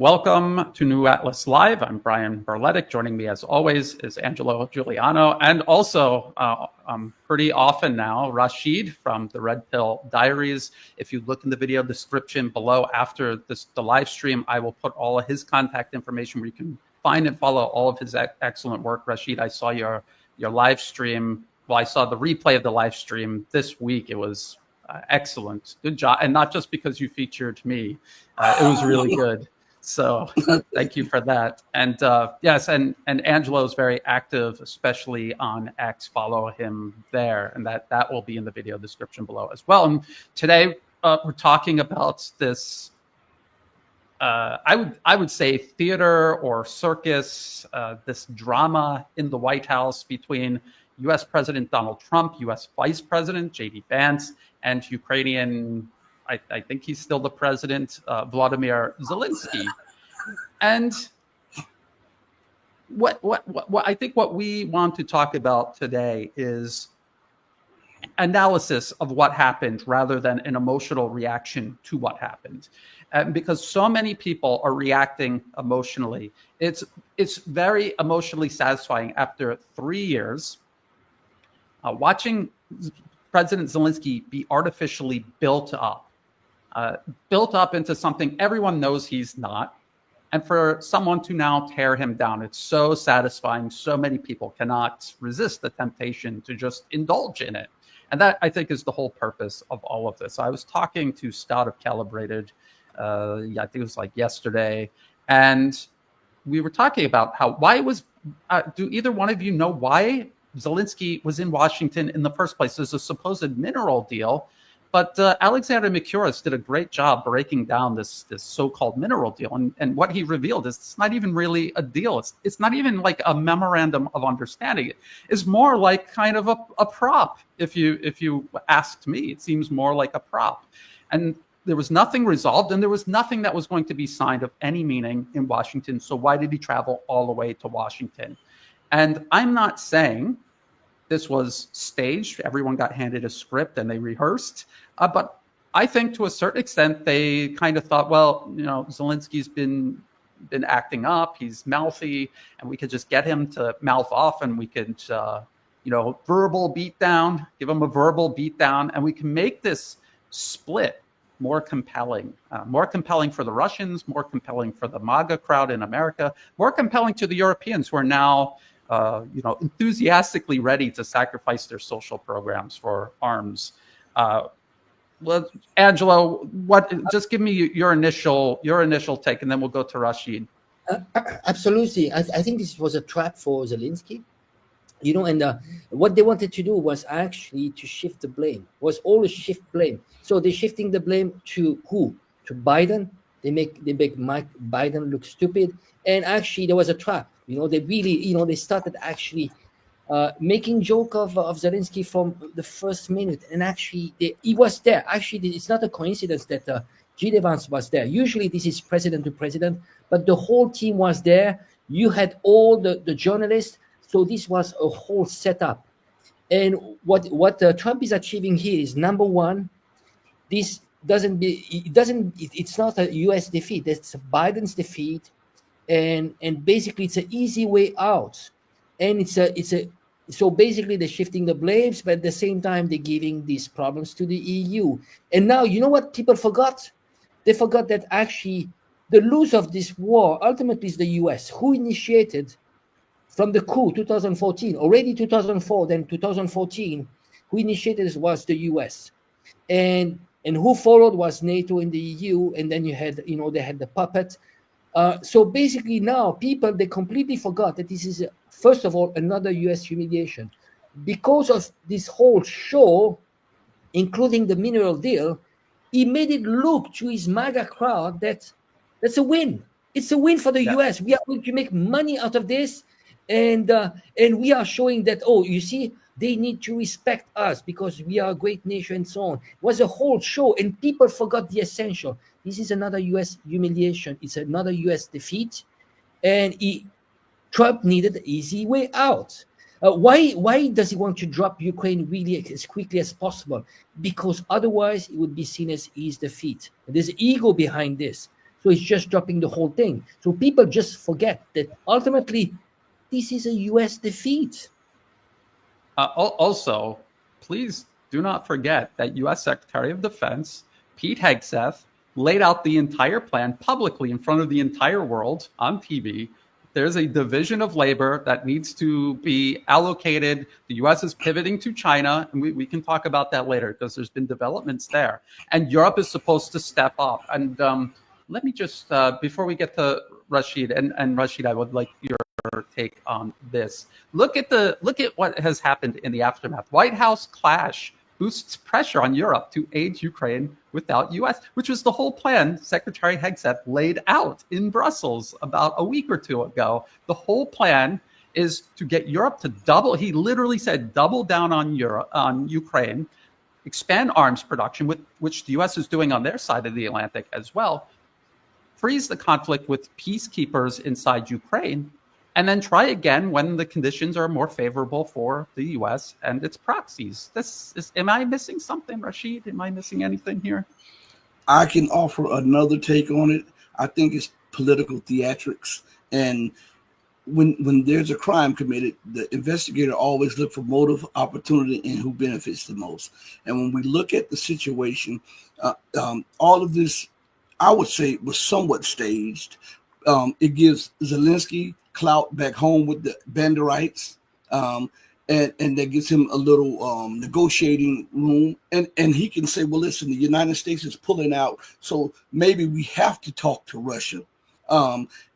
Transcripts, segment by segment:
Welcome to New Atlas Live. I'm Brian Berletic. Joining me, as always, is Angelo Giuliano, and also pretty often now, Rashid from the Red Pill Diaries. If you look in the video description below after the live stream, I will put all of his contact information where you can find and follow all of his excellent work. Rashid, I saw your live stream. Well, I saw the replay of the live stream this week. It was excellent. Good job. And not just because you featured me. It was really good. So thank you for that. And yes, and Angelo is very active, especially on X. Follow him there, and that will be in the video description below as well. And today we're talking about this. I would say theater or circus, this drama in the White House between U.S. President Donald Trump, U.S. Vice President J.D. Vance, and Ukrainian. I think he's still the president, Vladimir Zelensky. And what I think what we want to talk about today is analysis of what happened rather than an emotional reaction to what happened. Because so many people are reacting emotionally. It's very emotionally satisfying after 3 years watching President Zelensky be artificially built up into something everyone knows he's not. And for someone to now tear him down, it's so satisfying. So many people cannot resist the temptation to just indulge in it. And that, I think, is the whole purpose of all of this. I was talking to Scott of Calibrated, I think it was like yesterday, and we were talking about do either one of you know why Zelensky was in Washington in the first place? There's a supposed mineral deal. But Alexander Mikuras did a great job breaking down this so-called mineral deal. And what he revealed is it's not even really a deal. It's not even like a memorandum of understanding. It's more like kind of a prop. If you asked me, it seems more like a prop. And there was nothing resolved, and there was nothing that was going to be signed of any meaning in Washington. So why did he travel all the way to Washington? And I'm not saying this was staged. Everyone got handed a script and they rehearsed. But I think to a certain extent, they kind of thought, well, Zelensky's been acting up. He's mouthy, and we could just get him to mouth off, and we could, verbal beatdown, give him a verbal beatdown, and we can make this split more compelling for the Russians, more compelling for the MAGA crowd in America, more compelling to the Europeans who are now enthusiastically ready to sacrifice their social programs for arms. Well, Angelo, just give me your initial take, and then we'll go to Rashid. Absolutely. I think this was a trap for Zelensky, and what they wanted to do was actually to shift the blame, was always shift blame. So they're shifting the blame to who? To Biden. They make Biden look stupid. And actually, there was a trap. They really, they started actually making joke of Zelensky from the first minute. And actually, he was there. Actually, it's not a coincidence that J.D. Vance was there. Usually, this is president to president, but the whole team was there. You had all the journalists. So this was a whole setup. And what Trump is achieving here is, number one, it's not a U.S. defeat. It's Biden's defeat. And basically it's an easy way out, and so basically they're shifting the blames, but at the same time they're giving these problems to the EU. And now you know what people forgot? They forgot that actually the loser of this war ultimately is the US, who initiated from the coup 2014, already 2004, then 2014, who initiated this was the US, and who followed was NATO and the EU, and then you had they had the puppet. So basically now people, they completely forgot that this is, first of all, another U.S. humiliation. Because of this whole show, including the mineral deal, he made it look to his MAGA crowd that's a win. It's a win for the U.S. We are going to make money out of this. And we are showing that, you see, they need to respect us because we are a great nation and so on. It was a whole show, and people forgot the essential. This is another U.S. humiliation. It's another U.S. defeat. And Trump needed an easy way out. Why does he want to drop Ukraine really as quickly as possible? Because otherwise it would be seen as his defeat. There's ego behind this. So it's just dropping the whole thing. So people just forget that ultimately this is a US defeat. Also, please do not forget that U.S. Secretary of Defense Pete Hegseth laid out the entire plan publicly in front of the entire world on TV. There's a division of labor that needs to be allocated. The U.S. is pivoting to China, and we can talk about that later because there's been developments there. And Europe is supposed to step up. And let me just, before we get to Rashid, and Rashid, I would like your take on this. Look at what has happened in the aftermath. White House clash boosts pressure on Europe to aid Ukraine without U.S., which was the whole plan Secretary Hegseth laid out in Brussels about a week or two ago. The whole plan is to get Europe to double. He literally said double down on Ukraine, expand arms production, which the U.S. is doing on their side of the Atlantic as well, freeze the conflict with peacekeepers inside Ukraine, and then try again when the conditions are more favorable for the U.S. and its proxies. Am I missing something, Rashid? Am I missing anything here? I can offer another take on it. I think it's political theatrics. And when there's a crime committed, the investigator always look for motive, opportunity, and who benefits the most. And when we look at the situation, all of this, I would say, was somewhat staged. It gives Zelensky clout back home with the Banderites, and that gives him a little negotiating room, and he can say, well, listen, the United States is pulling out, so maybe we have to talk to Russia,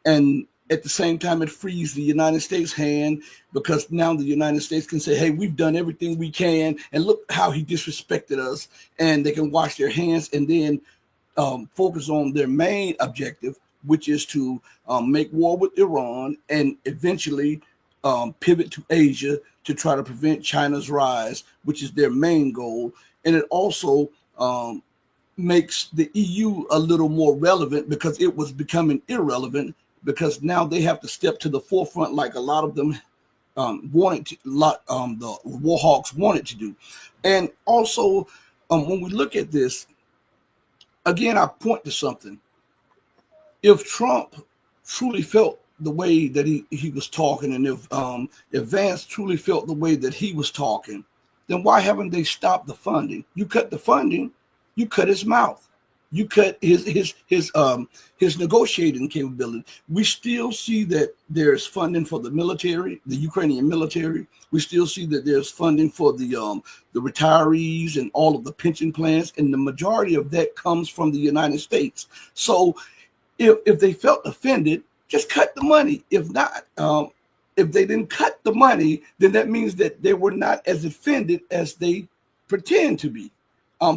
and at the same time it frees the United States hand, because now the United States can say, hey, we've done everything we can, and look how he disrespected us, and they can wash their hands and then focus on their main objective, which is to make war with Iran and eventually pivot to Asia to try to prevent China's rise, which is their main goal. And it also makes the EU a little more relevant, because it was becoming irrelevant, because now they have to step to the forefront like a lot of them wanted to, the war hawks wanted to do. And also, when we look at this, again, I point to something. If Trump truly felt the way that he was talking, and if Vance truly felt the way that he was talking, then why haven't they stopped the funding? You cut the funding, you cut his mouth, you cut his negotiating capability. We still see that there's funding for the military, the Ukrainian military. We still see that there's funding for the retirees and all of the pension plans, and the majority of that comes from the United States. So if they felt offended, just cut the money. If not, if they didn't cut the money, then that means that they were not as offended as they pretend to be.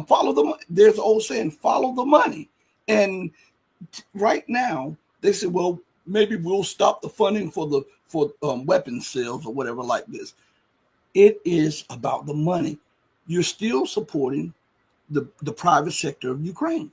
Follow the money. There's an old saying, follow the money. And right now, they said, well, maybe we'll stop the funding for weapons sales or whatever like this. It is about the money. You're still supporting the private sector of Ukraine.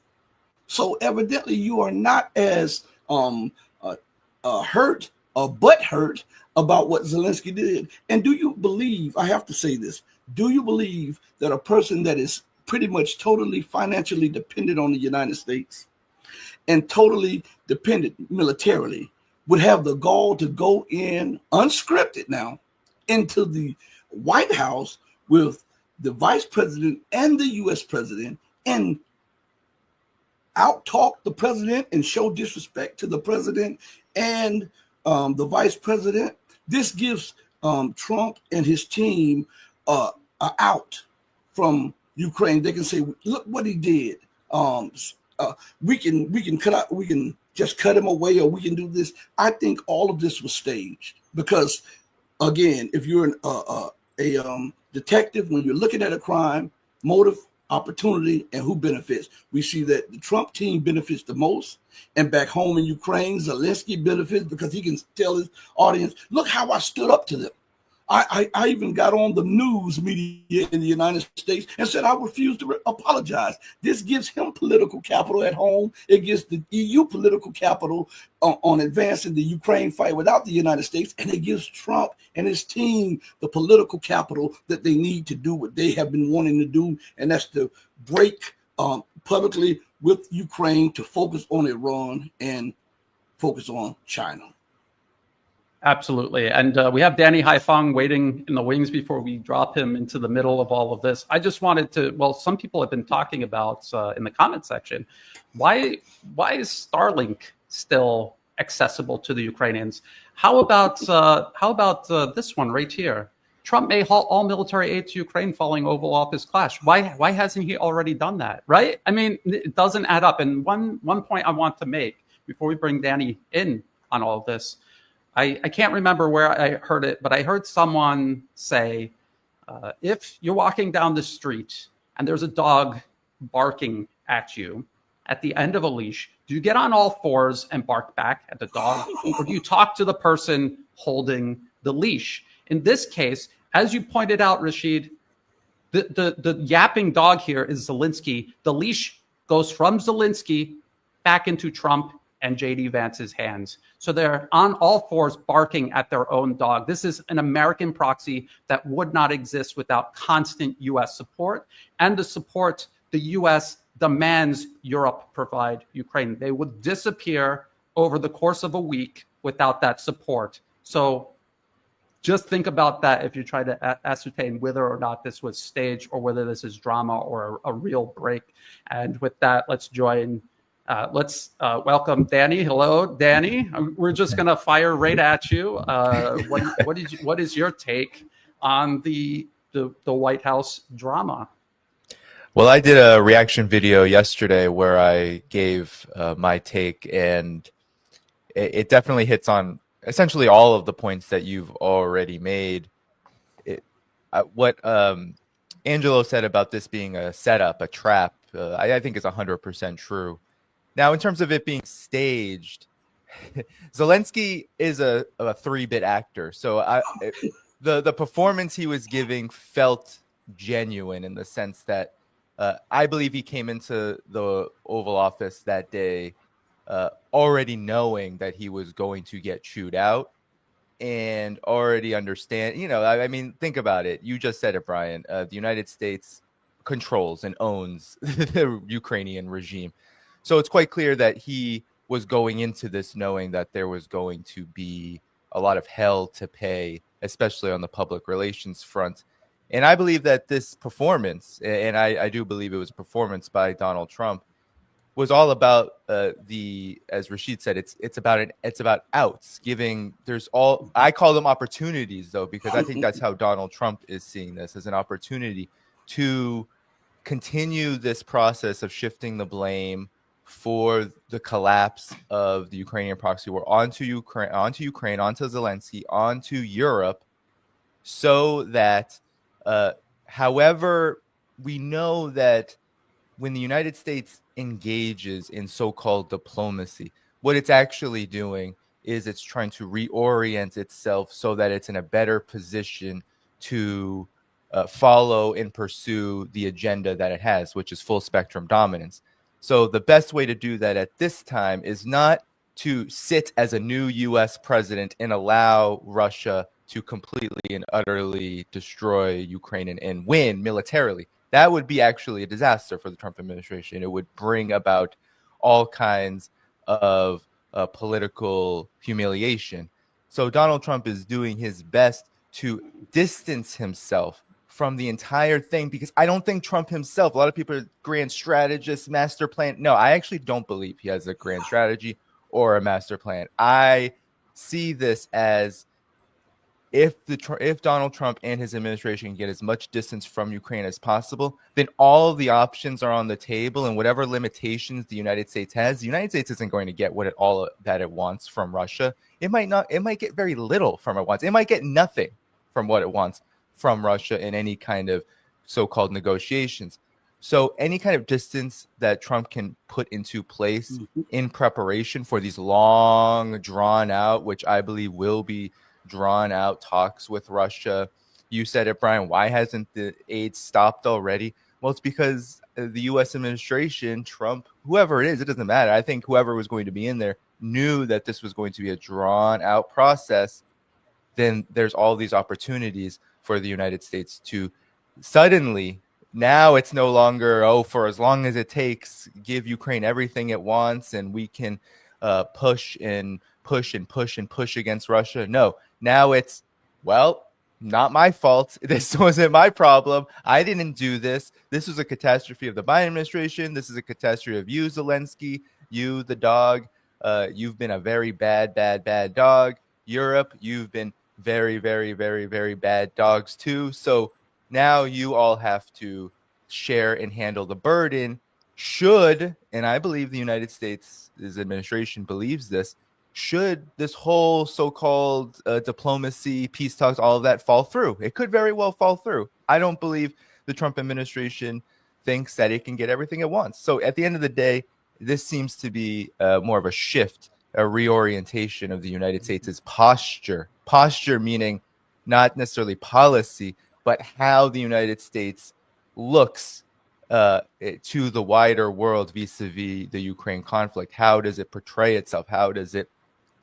So evidently you are not as hurt or butthurt about what Zelensky did. And do you believe, I have to say this, do you believe that a person that is pretty much totally financially dependent on the United States and totally dependent militarily would have the gall to go in unscripted now into the White House with the vice president and the US president and out-talk the president and show disrespect to the president and the vice president? This gives Trump and his team out from Ukraine. They can say, look what he did. We can just cut him away, or we can do this. I think all of this was staged because, again, if you're a detective, when you're looking at a crime, motive, opportunity, and who benefits, we see that the Trump team benefits the most. And back home in Ukraine, Zelensky benefits because he can tell his audience, look how I stood up to them. I even got on the news media in the United States and said I refuse to apologize. This gives him political capital at home. It gives the EU political capital on advancing the Ukraine fight without the United States. And it gives Trump and his team the political capital that they need to do what they have been wanting to do. And that's to break publicly with Ukraine to focus on Iran and focus on China. Absolutely. And we have Danny Haifeng waiting in the wings before we drop him into the middle of all of this. I just wanted to, well, some people have been talking about in the comment section, why is Starlink still accessible to the Ukrainians? How about this one right here? Trump may halt all military aid to Ukraine following Oval Office clash. Why hasn't he already done that? Right? I mean, it doesn't add up. And one point I want to make before we bring Danny in on all of this, I can't remember where I heard it, but I heard someone say, if you're walking down the street and there's a dog barking at you at the end of a leash, do you get on all fours and bark back at the dog, or do you talk to the person holding the leash? In this case, as you pointed out, Rashid, the yapping dog here is Zelensky. The leash goes from Zelensky back into Trump and J.D. Vance's hands. So they're on all fours barking at their own dog. This is an American proxy that would not exist without constant U.S. support and the support the U.S. demands Europe provide Ukraine. They would disappear over the course of a week without that support. So just think about that if you try to ascertain whether or not this was staged or whether this is drama or a real break. And with that, let's welcome Danny. Hello, Danny. We're just going to fire right at you. What is your take on the White House drama? Well, I did a reaction video yesterday where I gave my take, and it definitely hits on essentially all of the points that you've already made. What Angelo said about this being a setup, a trap, I think is 100% true. Now, in terms of it being staged, Zelensky is a 3-bit actor. So the performance he was giving felt genuine in the sense that I believe he came into the Oval Office that day already knowing that he was going to get chewed out and already understand, I mean, think about it. You just said it, Brian. The United States controls and owns the Ukrainian regime. So it's quite clear that he was going into this knowing that there was going to be a lot of hell to pay, especially on the public relations front. And I believe that this performance, and I do believe it was a performance by Donald Trump, was all about as Rashid said, it's about outs, I call them opportunities though, because I think that's how Donald Trump is seeing this, as an opportunity to continue this process of shifting the blame for the collapse of the Ukrainian proxy war onto Ukraine, onto Zelensky, onto Europe, so that however, we know that when the United States engages in so-called diplomacy, what it's actually doing is it's trying to reorient itself so that it's in a better position to follow and pursue the agenda that it has, which is full spectrum dominance. So the best way to do that at this time is not to sit as a new U.S. president and allow Russia to completely and utterly destroy Ukraine and win militarily. That would be actually a disaster for the Trump administration. It would bring about all kinds of political humiliation. So Donald Trump is doing his best to distance himself from the entire thing, because I don't think Trump himself, a lot of people are grand strategist, master plan. No, I actually don't believe he has a grand strategy or a master plan. I see this as if Donald Trump and his administration can get as much distance from Ukraine as possible, then all of the options are on the table, and whatever limitations the United States has, the United States isn't going to get all that it wants from Russia. It might get very little from what it wants. It might get nothing from what it wants from Russia in any kind of so-called negotiations. So any kind of distance that Trump can put into place in preparation for these long, drawn out, which I believe will be drawn out talks with Russia. You said it, Brian. Why hasn't the aid stopped already? Well, it's because the U.S. administration, Trump, whoever it is, it doesn't matter. I think whoever was going to be in there knew that this was going to be a drawn out process. Then there's all these opportunities for the United States to suddenly now it's no longer, oh, for as long as it takes, give Ukraine everything it wants, and we can push and push and push and push against Russia. No, now it's, well, not my fault. This wasn't my problem. I didn't do this. This was a catastrophe of the Biden administration. This is a catastrophe of you, Zelensky, you, the dog. You've been a very bad dog. Europe, you've been very, very, very, very bad dogs too. So now you all have to share and handle the burden. Should, and I believe the United States' administration believes this, should this whole so-called diplomacy, peace talks, all of that fall through. It could very well fall through. I don't believe the Trump administration thinks that it can get everything it wants. So at the end of the day, this seems to be more of a shift, a reorientation of the United States' posture. Posture meaning not necessarily policy, but how the United States looks to the wider world vis-a-vis the Ukraine conflict. How does it portray itself? How does it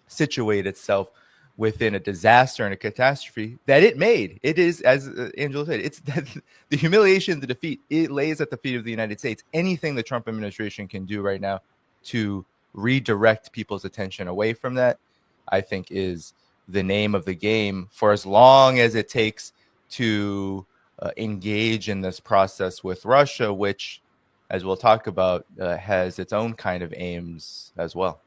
situate itself within a disaster and a catastrophe that it made? It is, as Angela said, it's the humiliation, the defeat, it lays at the feet of the United States. Anything the Trump administration can do right now to redirect people's attention away from that, I think, is the name of the game for as long as it takes to engage in this process with Russia, which, as we'll talk about, has its own kind of aims as well.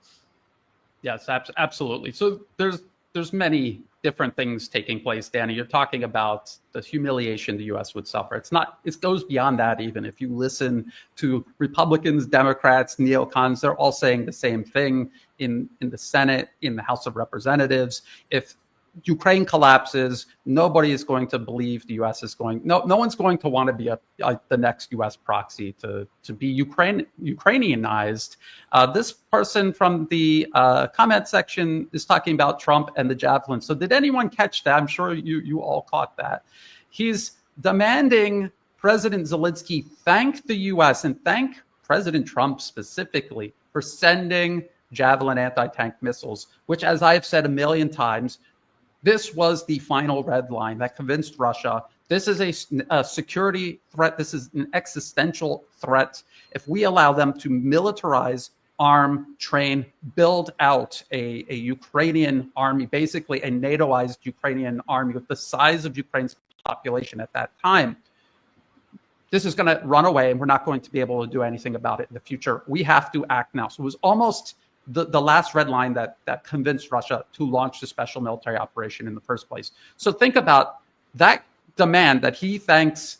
Yes, absolutely. So there's many different things taking place, Danny. You're talking about the humiliation the U.S. would suffer. It goes beyond that even. If you listen to Republicans, Democrats, neocons, they're all saying the same thing in the Senate, in the House of Representatives. If Ukraine collapses, nobody is going to believe the U.S. is going. No one's going to want to be the next U.S. proxy to be Ukrainianized. This person from the comment section is talking about Trump and the javelin. So did anyone catch that? I'm sure you all caught that. He's demanding President Zelensky thank the U.S. and thank President Trump specifically for sending javelin anti-tank missiles, which, as I've said a million times, this was the final red line that convinced Russia. This is a security threat. This is an existential threat. If we allow them to militarize, arm, train, build out a Ukrainian army, basically a NATOized Ukrainian army with the size of Ukraine's population at that time, this is going to run away and we're not going to be able to do anything about it in the future. We have to act now. So it was almost the last red line that convinced Russia to launch the special military operation in the first place. So think about that demand that he thanks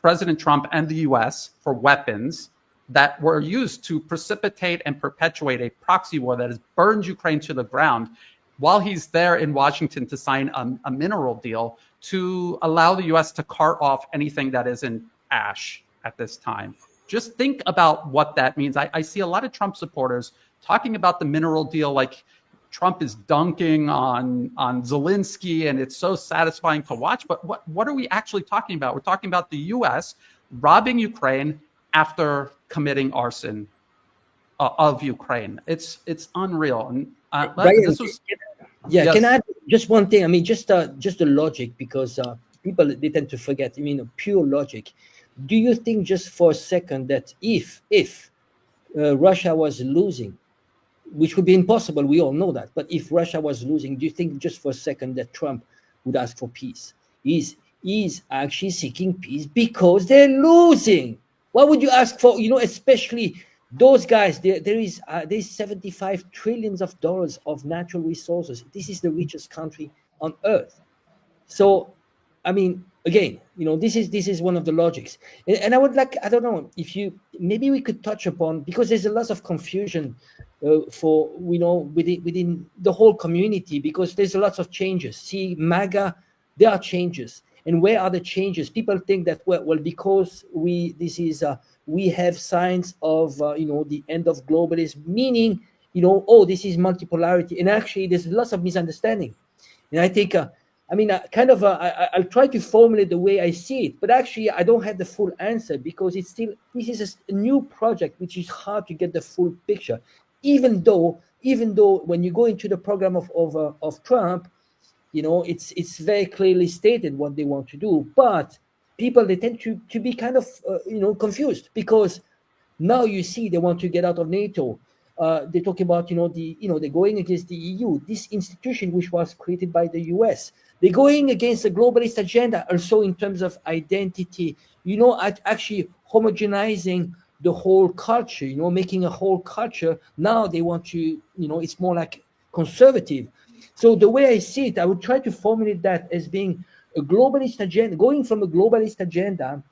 President Trump and the U.S. for weapons that were used to precipitate and perpetuate a proxy war that has burned Ukraine to the ground while he's there in Washington to sign a mineral deal to allow the U.S. to cart off anything that is in ash at this time. Just think about what that means. I see a lot of Trump supporters talking about the mineral deal like Trump is dunking on Zelensky and it's so satisfying to watch. But what are we actually talking about? We're talking about the U.S. robbing Ukraine after committing arson of Ukraine. It's unreal. And this was, yes. Can I add just one thing? I mean, just the logic, because people, they tend to forget. I mean, pure logic. Do you think just for a second that if Russia was losing, which would be impossible, we all know that, but if Russia was losing, do you think just for a second that Trump would ask for peace? He's actually seeking peace because they're losing. Why would you ask for, especially those guys? There's $75 trillion of natural resources. This is the richest country on earth. So, I mean, again, this is one of the logics. And I would like, I don't know, maybe we could touch upon, because there's a lot of confusion for, within the whole community, because there's a lot of changes. See, MAGA, there are changes. And where are the changes? People think that, well, because we have signs of, the end of globalism, meaning, this is multipolarity. And actually, there's lots of misunderstanding. And I think, I'll try to formulate the way I see it, but actually I don't have the full answer, because this is a new project, which is hard to get the full picture. Even though when you go into the program of Trump, it's very clearly stated what they want to do. But people, they tend to be kind of confused, because now you see they want to get out of NATO. They talk about they're going against the EU, this institution which was created by the US. They're going against the globalist agenda, also in terms of identity. Actually homogenizing the whole culture. Making a whole culture. Now they want to. It's more like conservative. So the way I see it, I would try to formulate that as being a globalist agenda, going from a globalist agenda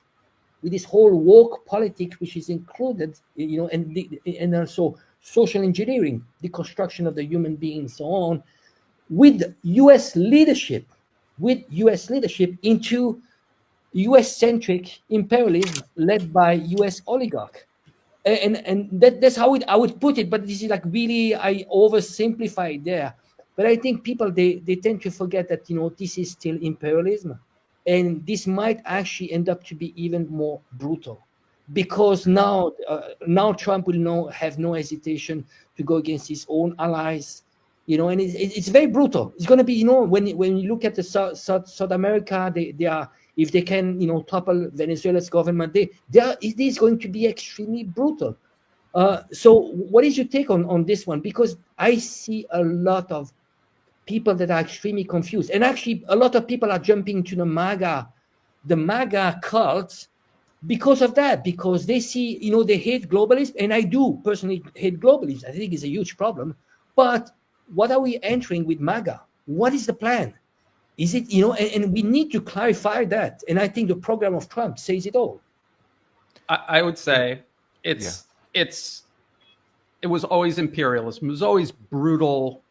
with this whole woke politics, which is included, and also social engineering, the construction of the human being, and so on, with U.S. leadership, into U.S.-centric imperialism led by U.S. oligarch. And that's how I would put it, but this is like really, I oversimplify it there. But I think people, they tend to forget that, this is still imperialism. And this might actually end up to be even more brutal, because now Trump will have no hesitation to go against his own allies, and it's very brutal. It's going to be, when you look at the South America, they are, if they can, topple Venezuela's government, it is going to be extremely brutal. So what is your take on this one? Because I see a lot of people that are extremely confused, and actually a lot of people are jumping to the MAGA cult because of that, because they see, they hate globalism, and I do personally hate globalism. I think it's a huge problem. But what are we entering with MAGA? What is the plan? Is it, and we need to clarify that. And I think the program of Trump says it all. I would say it was always imperialism. It was always brutal,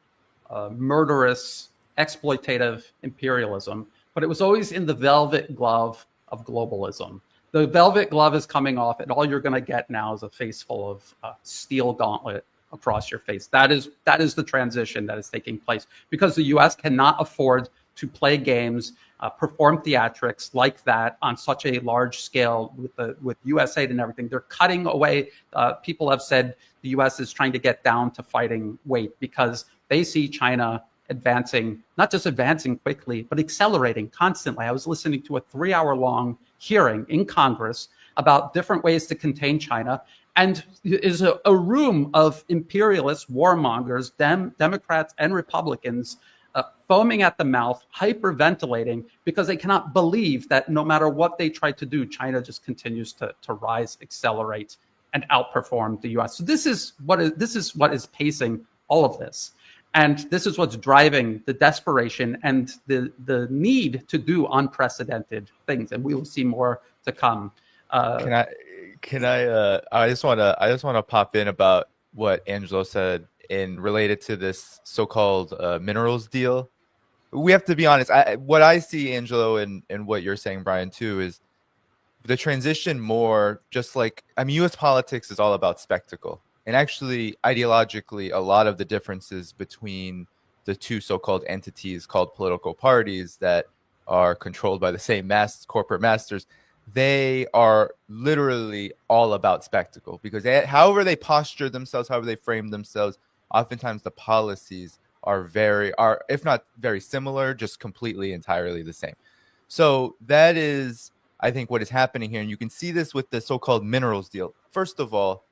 murderous, exploitative imperialism, but it was always in the velvet glove of globalism. The velvet glove is coming off, and all you're going to get now is a face full of steel gauntlet across your face. That is the transition that is taking place, because the U.S. cannot afford to play games, perform theatrics like that on such a large scale with U.S. aid and everything. They're cutting away. People have said the U.S. is trying to get down to fighting weight, because they see China advancing, not just advancing quickly, but accelerating constantly. I was listening to a 3-hour-long hearing in Congress about different ways to contain China, and is a room of imperialists, warmongers, Democrats and Republicans, foaming at the mouth, hyperventilating, because they cannot believe that no matter what they try to do, China just continues to rise, accelerate, and outperform the U.S. So this is what is pacing all of this. And this is what's driving the desperation and the need to do unprecedented things. And we will see more to come. I just want to pop in about what Angelo said in related to this so-called minerals deal. We have to be honest. What I see, Angelo, and what you're saying, Brian, too, is the transition more just like, U.S. politics is all about spectacle. And actually, ideologically, a lot of the differences between the two so-called entities called political parties that are controlled by the same corporate masters, they are literally all about spectacle, because however they posture themselves, however they frame themselves, oftentimes the policies are if not very similar, just completely, entirely the same. So that is, I think, what is happening here. And you can see this with the so-called minerals deal. First of all,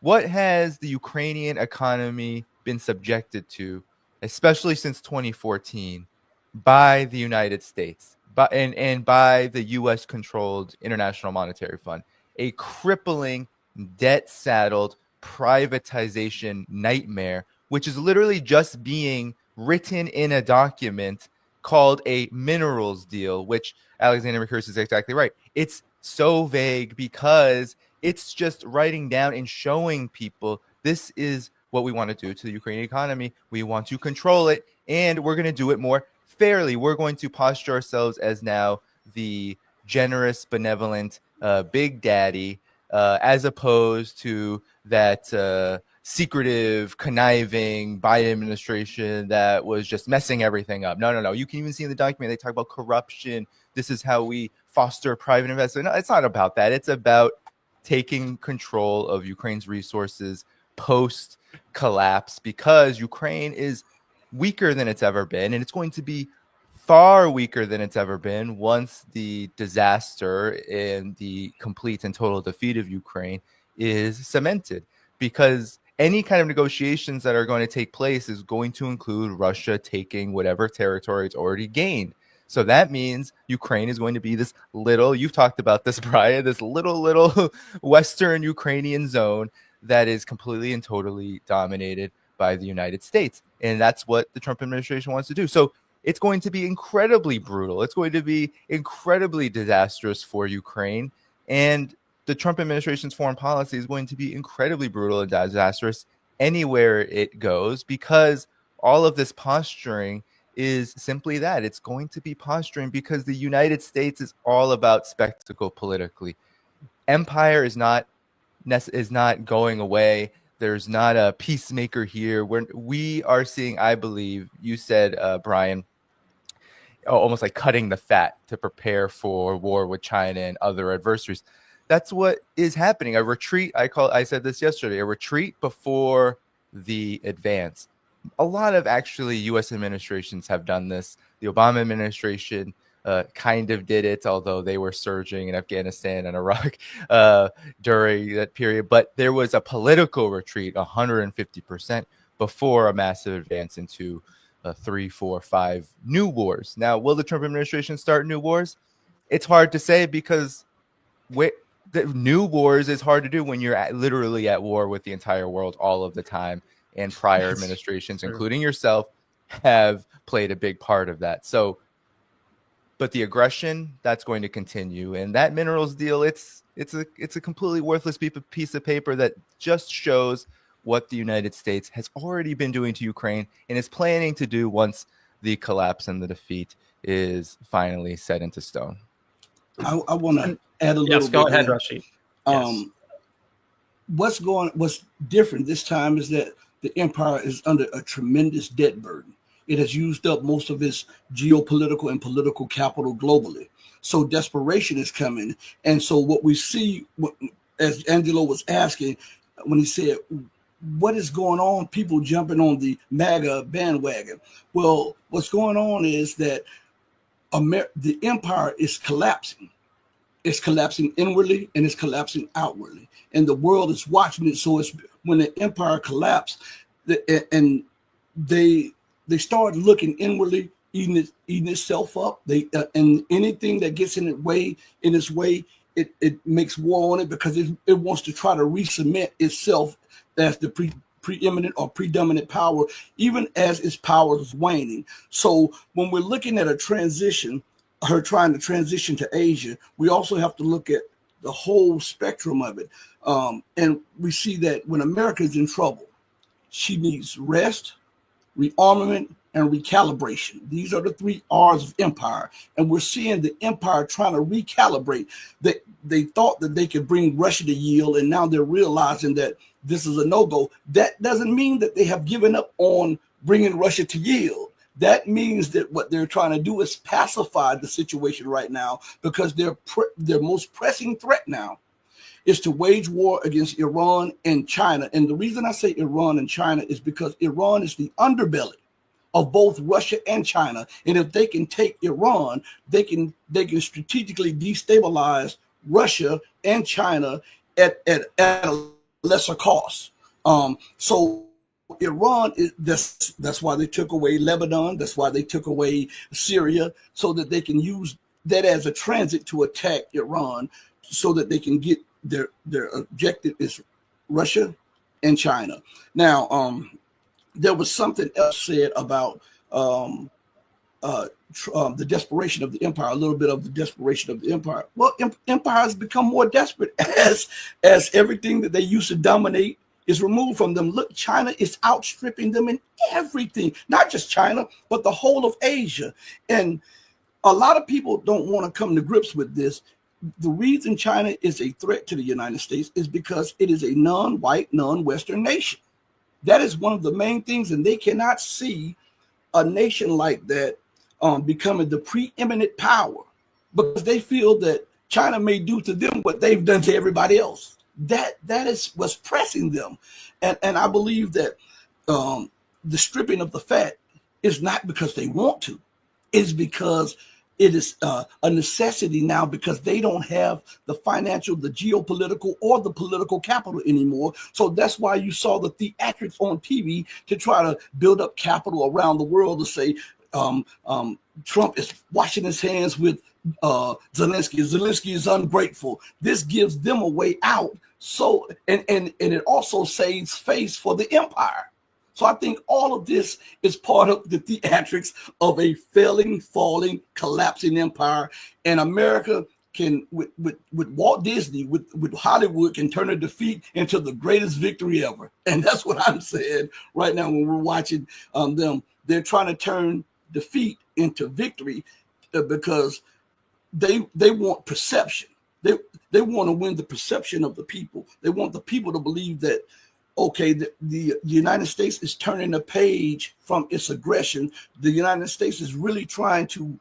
what has the Ukrainian economy been subjected to, especially since 2014, by the United States and by the U.S.-controlled International Monetary Fund? A crippling, debt-saddled privatization nightmare, which is literally just being written in a document called a minerals deal, which Alexander McCurse is exactly right. It's so vague because it's just writing down and showing people this is what we want to do to the Ukrainian economy. We want to control it, and we're going to do it more fairly. We're going to posture ourselves as now the generous, benevolent big daddy, as opposed to that secretive, conniving Biden administration that was just messing everything up. No. You can even see in the document, they talk about corruption. This is how we foster private investment. No, it's not about that. It's about taking control of Ukraine's resources post-collapse, because Ukraine is weaker than it's ever been, and it's going to be far weaker than it's ever been once the disaster and the complete and total defeat of Ukraine is cemented, because any kind of negotiations that are going to take place is going to include Russia taking whatever territory it's already gained. So that means Ukraine is going to be this little, you've talked about this, Brian, this little Western Ukrainian zone that is completely and totally dominated by the United States. And that's what the Trump administration wants to do. So it's going to be incredibly brutal. It's going to be incredibly disastrous for Ukraine. And the Trump administration's foreign policy is going to be incredibly brutal and disastrous anywhere it goes, because all of this posturing is simply that. It's going to be posturing because the United States is all about spectacle politically. Empire is not going away. There's not a peacemaker here. We are seeing, I believe, you said, Brian, almost like cutting the fat to prepare for war with China and other adversaries. That's what is happening. A retreat, I said this yesterday, a retreat before the advance. A lot of actually U.S. administrations have done this. The Obama administration kind of did it, although they were surging in Afghanistan and Iraq during that period. But there was a political retreat, 150%, before a massive advance into 3, 4, 5 new wars. Now, will the Trump administration start new wars? It's hard to say, because the new wars is hard to do when you're literally at war with the entire world all of the time. And prior administrations, including yourself, have played a big part of that. So, but the aggression, that's going to continue. And that minerals deal, it's a completely worthless piece of paper that just shows what the United States has already been doing to Ukraine and is planning to do once the collapse and the defeat is finally set into stone. I want to add a little bit. Yes, go ahead, Rashid. What's different this time is that the empire is under a tremendous debt burden. It has used up most of its geopolitical and political capital globally. So desperation is coming. And so what we see, as Angelo was asking, when he said, what is going on? People jumping on the MAGA bandwagon. Well, what's going on is that the empire is collapsing. It's collapsing inwardly and it's collapsing outwardly. And the world is watching it. So it's when the empire collapsed, and they start looking inwardly, eating itself up. And anything that gets in its way, it makes war on it, because it wants to try to resubmit itself as the preeminent or predominant power, even as its power is waning. So when we're looking at her trying to transition to Asia, we also have to look at the whole spectrum of it. And we see that when America is in trouble, she needs rest, rearmament, and recalibration. These are the 3 R's of empire. And we're seeing the empire trying to recalibrate. They thought that they could bring Russia to yield, and now they're realizing that this is a no-go. That doesn't mean that they have given up on bringing Russia to yield. That means that what they're trying to do is pacify the situation right now, because their most pressing threat now is to wage war against Iran and China. And the reason I say Iran and China is because Iran is the underbelly of both Russia and China. And if they can take Iran, they can strategically destabilize Russia and China at a lesser cost. So Iran that's why they took away Lebanon. That's why they took away Syria, so that they can use that as a transit to attack Iran, so that they can get their objective is Russia and China. Now, there was something else said about the desperation of the empire, a little bit of the desperation of the empire. Well, empires become more desperate as everything that they used to dominate is removed from them. Look, China is outstripping them in everything, not just China, but the whole of Asia. And a lot of people don't want to come to grips with this. The reason China is a threat to the United States is because it is a non-white, non-Western nation. That is one of the main things, and they cannot see a nation like that becoming the preeminent power, because they feel that China may do to them what they've done to everybody else. That is what's pressing them. And I believe that the stripping of the fat is not because they want to. is because it is a necessity now, because they don't have the financial, the geopolitical, or the political capital anymore. So that's why you saw the theatrics on TV to try to build up capital around the world to say Trump is washing his hands with Zelensky. Zelensky is ungrateful. This gives them a way out. So and it also saves face for the empire. So I think all of this is part of the theatrics of a failing, falling, collapsing empire. And America can, with Walt Disney, with Hollywood, can turn a defeat into the greatest victory ever. And that's what I'm saying right now when we're watching them. They're trying to turn defeat into victory because they want perception. They want to win the perception of the people. They want the people to believe that, okay, the United States is turning a page from its aggression. The United States is really trying to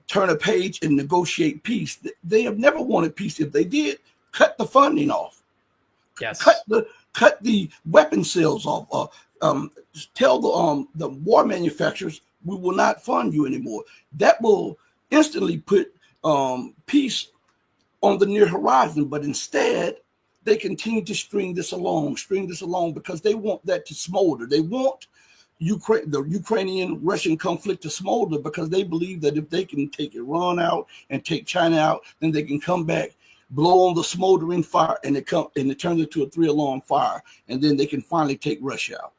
turn a page and negotiate peace. They have never wanted peace. If they did, cut the funding off. Yes. Cut the weapon sales off. Tell the war manufacturers, we will not fund you anymore. That will instantly put peace on the near horizon. But instead, they continue to string this along because they want that to smolder. They want the Ukrainian-Russian conflict to smolder because they believe that if they can take Iran out and take China out, then they can come back, blow on the smoldering fire, and it turns into a 3-alarm fire, and then they can finally take Russia out.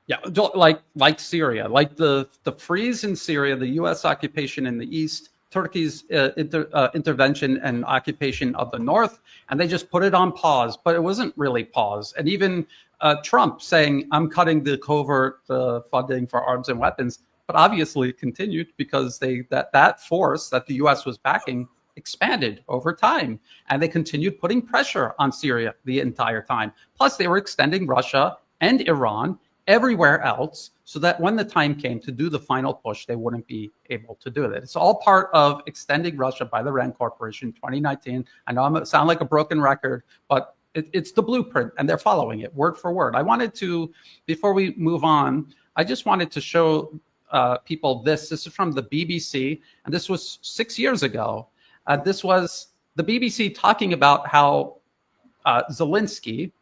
Yeah, like Syria, like the freeze in Syria, the U.S. occupation in the east, Turkey's intervention and occupation of the north, and they just put it on pause. But it wasn't really pause. And even Trump saying, I'm cutting the covert funding for arms and weapons, but obviously it continued because that force that the U.S. was backing expanded over time. And they continued putting pressure on Syria the entire time. Plus, they were extending Russia and Iran everywhere else, so that when the time came to do the final push, they wouldn't be able to do it. It's all part of extending Russia by the Rand Corporation 2019. I know I sound like a broken record, but it's the blueprint, and they're following it word for word. I wanted to, before we move on, I just wanted to show people this. This is from the BBC, and this was 6 years ago. This was the BBC talking about how Zelensky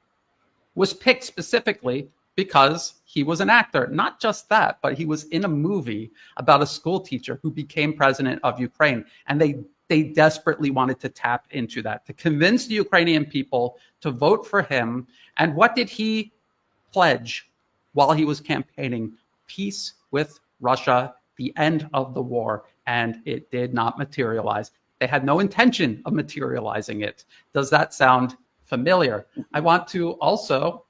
was picked specifically because he was an actor. Not just that, but he was in a movie about a school teacher who became president of Ukraine. And they desperately wanted to tap into that, to convince the Ukrainian people to vote for him. And what did he pledge while he was campaigning? Peace with Russia, the end of the war. And it did not materialize. They had no intention of materializing it. Does that sound familiar? I want to also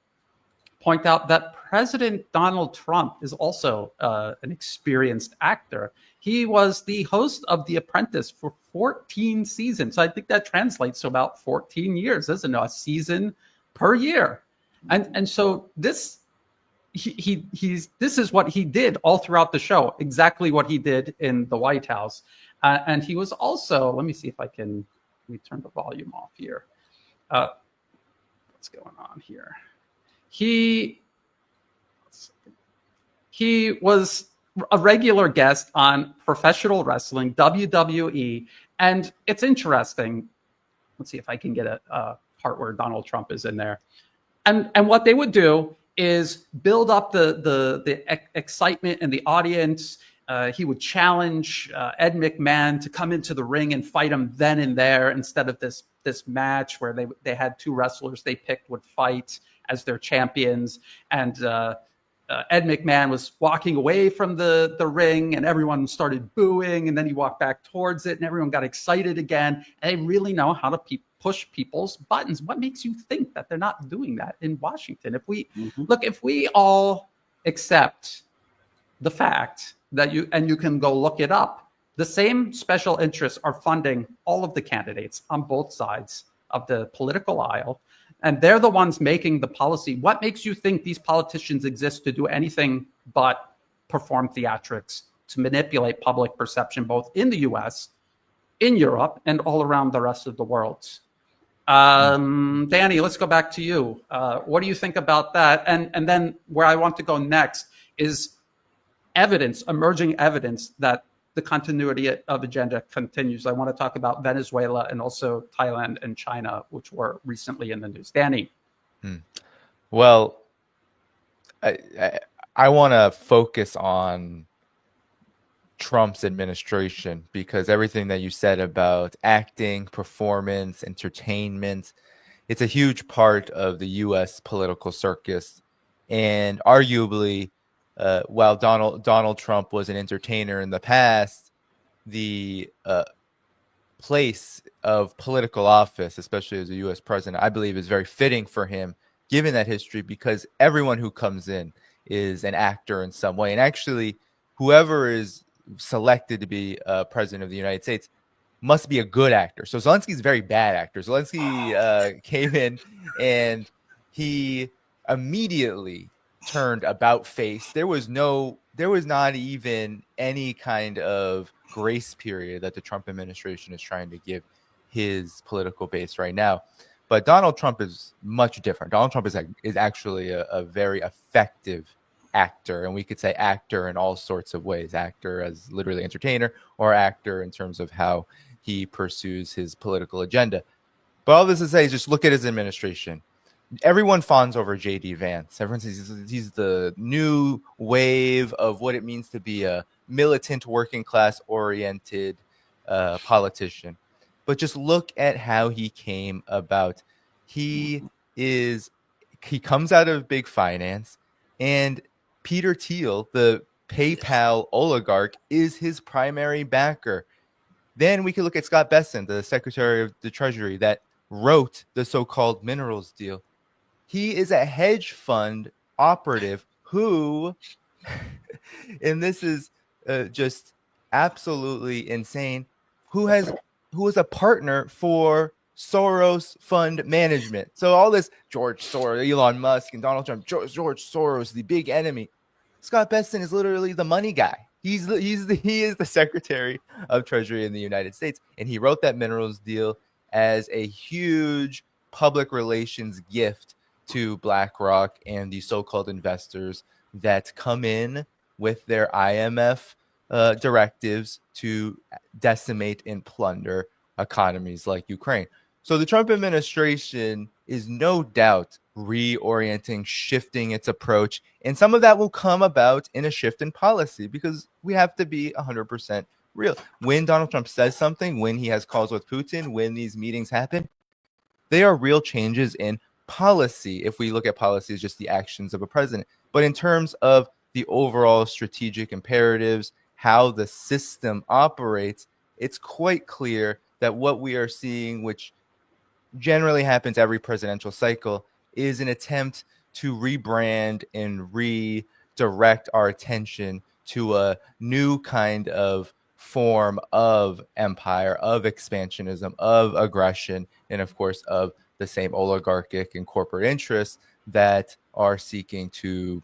point out that President Donald Trump is also an experienced actor. He was the host of The Apprentice for 14 seasons. So I think that translates to about 14 years, isn't it? A season per year. And so this is what he did all throughout the show, exactly what he did in the White House. And he was also, let me see if I can, let me turn the volume off here. What's going on here? He was a regular guest on professional wrestling, WWE, and it's interesting. Let's see if I can get a part where Donald Trump is in there. And what they would do is build up the excitement in the audience. He would challenge Ed McMahon to come into the ring and fight him then and there, instead of this match where they had two wrestlers they picked would fight as their champions. And Ed McMahon was walking away from the ring, and everyone started booing, and then he walked back towards it, and everyone got excited again. And they really know how to push people's buttons. What makes you think that they're not doing that in Washington? If we all accept the fact that you can go look it up, the same special interests are funding all of the candidates on both sides of the political aisle, and they're the ones making the policy. What makes you think these politicians exist to do anything but perform theatrics, to manipulate public perception, both in the US, in Europe, and all around the rest of the world? Danny, let's go back to you. What do you think about that? And then where I want to go next is evidence, emerging evidence that the continuity of agenda continues. I want to talk about Venezuela and also Thailand and China, which were recently in the news. Danny. Well, I want to focus on Trump's administration, because everything that you said about acting, performance, entertainment, it's a huge part of the U.S. political circus. And arguably, while Donald Trump was an entertainer in the past, the place of political office, especially as a U.S. president, I believe is very fitting for him, given that history, because everyone who comes in is an actor in some way. And actually, whoever is selected to be president of the United States must be a good actor. So Zelensky's a very bad actor. Zelensky came in and he immediately turned about face. There was not even any kind of grace period that the Trump administration is trying to give his political base right now. But Donald Trump is much different. Donald Trump is actually a very effective actor, and we could say actor in all sorts of ways. Actor as literally entertainer, or actor in terms of how he pursues his political agenda. But all this to say is just look at his administration. Everyone fawns over J.D. Vance. Everyone says he's the new wave of what it means to be a militant, working class oriented politician. But just look at how he came about. He comes out of big finance, and Peter Thiel, the PayPal oligarch, is his primary backer. Then we can look at Scott Bessent, the Secretary of the Treasury, that wrote the so-called minerals deal. He is a hedge fund operative who, and this is just absolutely insane, who was a partner for Soros Fund Management. So all this George Soros, Elon Musk, and Donald Trump, George Soros, the big enemy. Scott Bessent is literally the money guy. He is the Secretary of Treasury in the United States, and he wrote that minerals deal as a huge public relations gift to BlackRock and the so-called investors that come in with their IMF directives to decimate and plunder economies like Ukraine. So the Trump administration is no doubt reorienting, shifting its approach, and some of that will come about in a shift in policy, because we have to be 100% real. When Donald Trump says something, when he has calls with Putin, when these meetings happen, they are real changes in policy. If we look at policy as just the actions of a president, but in terms of the overall strategic imperatives, how the system operates, it's quite clear that what we are seeing, which generally happens every presidential cycle, is an attempt to rebrand and redirect our attention to a new kind of form of empire, of expansionism, of aggression, and of course of the same oligarchic and corporate interests that are seeking to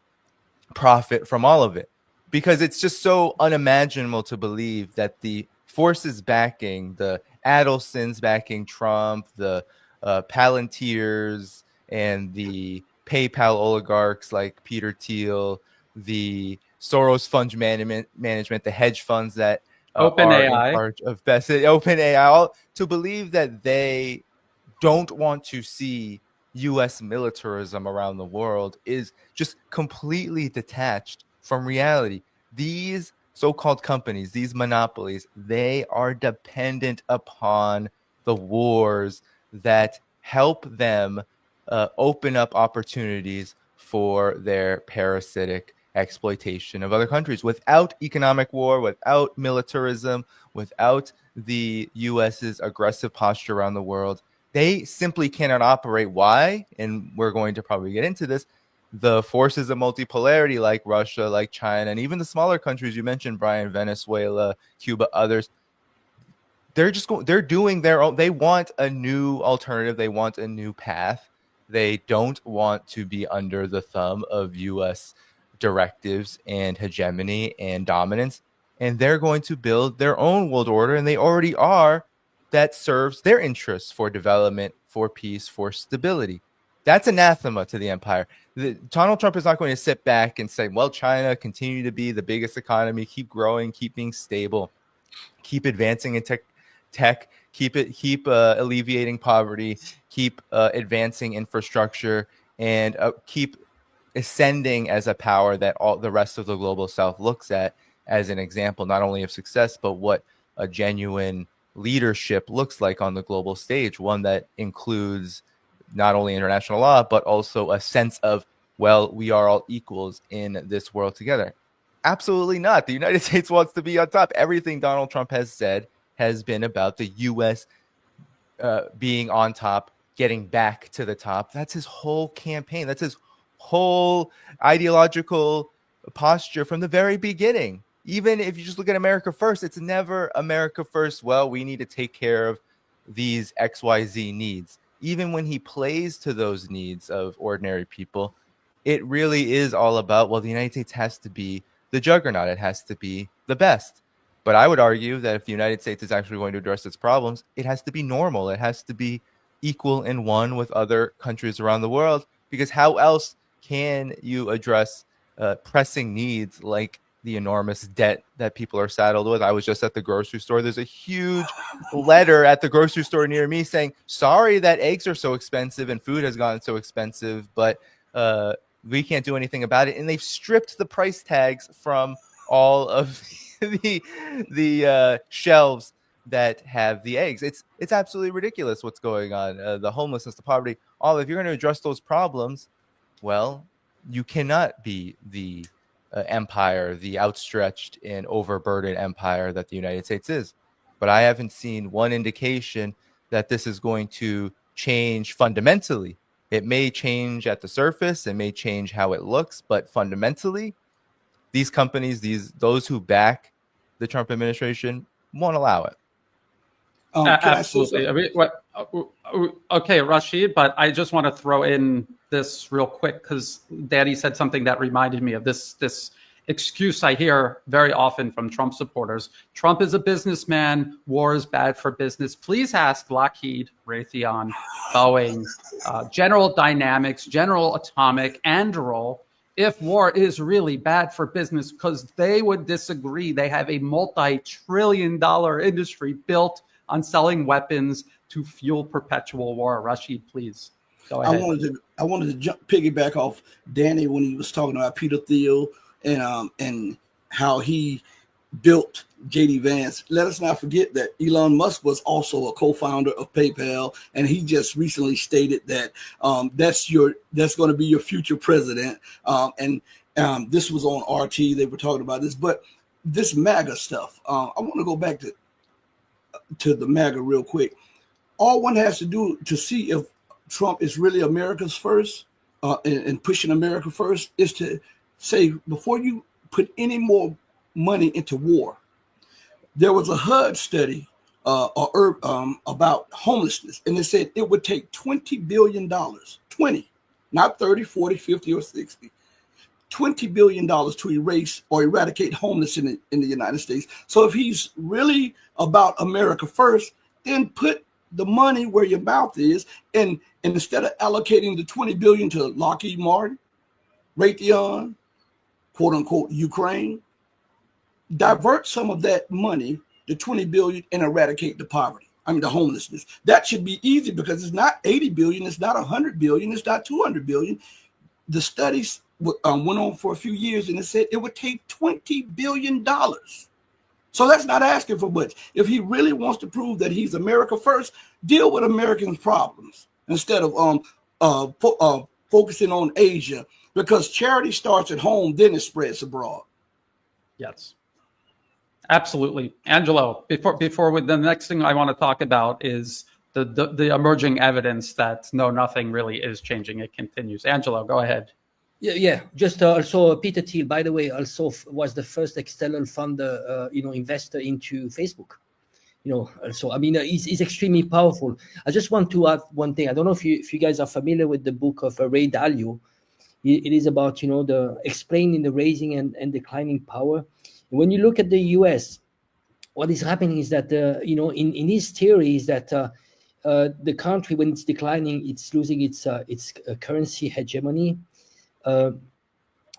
profit from all of it. Because it's just so unimaginable to believe that the forces backing, the Adelsons backing Trump, the Palantirs and the PayPal oligarchs like Peter Thiel, the Soros Fund Management, the hedge funds that are in charge of OpenAI, to believe that they don't want to see U.S. militarism around the world is just completely detached from reality. These so-called companies, these monopolies, they are dependent upon the wars that help them open up opportunities for their parasitic exploitation of other countries. Without economic war, without militarism, without the U.S.'s aggressive posture around the world, they simply cannot operate. Why? And we're going to probably get into this. The forces of multipolarity like Russia, like China, and even the smaller countries you mentioned, Brian, Venezuela, Cuba, others, they're doing their own. They want a new alternative. They want a new path. They don't want to be under the thumb of U.S. directives and hegemony and dominance. And they're going to build their own world order, and they already are, that serves their interests for development, for peace, for stability. That's anathema to the empire. Donald Trump is not going to sit back and say, well, China, continue to be the biggest economy, keep growing, keep being stable, keep advancing in tech, keep alleviating poverty, keep advancing infrastructure, and keep ascending as a power that all the rest of the global south looks at as an example, not only of success, but what a genuine leadership looks like on the global stage, one that includes not only international law, but also a sense of, well, we are all equals in this world together. Absolutely not. The United States wants to be on top. Everything Donald Trump has said has been about the U.S. Being on top, getting back to the top. That's his whole campaign. That's his whole ideological posture from the very beginning. Even if you just look at America first, it's never America first. Well, we need to take care of these XYZ needs. Even when he plays to those needs of ordinary people, it really is all about, well, the United States has to be the juggernaut. It has to be the best. But I would argue that if the United States is actually going to address its problems, it has to be normal. It has to be equal and one with other countries around the world, because how else can you address pressing needs like the enormous debt that people are saddled with? I was just at the grocery store. There's a huge letter at the grocery store near me saying, sorry that eggs are so expensive and food has gotten so expensive, but we can't do anything about it. And they've stripped the price tags from all of the shelves that have the eggs. It's absolutely ridiculous what's going on. The homelessness, the poverty, all. If you're going to address those problems, well, you cannot be the empire, the outstretched and overburdened empire that the United States is. But I haven't seen one indication that this is going to change fundamentally. It may change at the surface, it may change how it looks, but fundamentally, these companies, those who back the Trump administration, won't allow it. Absolutely. I mean, okay, Rashid, but I just want to throw in this real quick because Danny said something that reminded me of this excuse I hear very often from Trump supporters. Trump is a businessman. War is bad for business. Please ask Lockheed, Raytheon, Boeing, General Dynamics, General Atomic, Anduril, if war is really bad for business, because they would disagree. They have a multi-trillion-dollar industry built on selling weapons to fuel perpetual war. Rashid, please go ahead. I wanted to piggyback off Danny when he was talking about Peter Thiel and how he built JD Vance. Let us not forget that Elon Musk was also a co-founder of PayPal, and he just recently stated that that's going to be your future president. This was on RT. They were talking about this, but this MAGA stuff. I want to go back to the MAGA real quick. All one has to do to see if Trump is really America's first and pushing America first is to say, before you put any more money into war, there was a HUD study about homelessness, and it said it would take $20 billion, 20, not 30, 40, 50, or 60, $20 billion to erase or eradicate homelessness in the United States. So if he's really about America first, then put the money where your mouth is, and instead of allocating the $20 billion to Lockheed Martin, Raytheon, quote unquote Ukraine, divert some of that money, the $20 billion, and eradicate the poverty. I mean, the homelessness. That should be easy because it's not $80 billion, it's not $100 billion, it's not $200 billion. The studies went on for a few years, and it said it would take $20 billion. So that's not asking for much. If he really wants to prove that he's America first, deal with Americans' problems instead of focusing on Asia, because charity starts at home, then it spreads abroad. Yes, absolutely. Angelo, before the next thing I want to talk about is the emerging evidence that nothing really is changing. It continues. Angelo, go ahead. Yeah. Just also Peter Thiel, by the way, also was the first external funder, investor into Facebook. Also, I mean, he's extremely powerful. I just want to add one thing. I don't know if you guys are familiar with the book of Ray Dalio. It is about, the explaining the raising and declining power. And when you look at the US, what is happening is that, in his theory is that the country, when it's declining, it's losing its currency hegemony.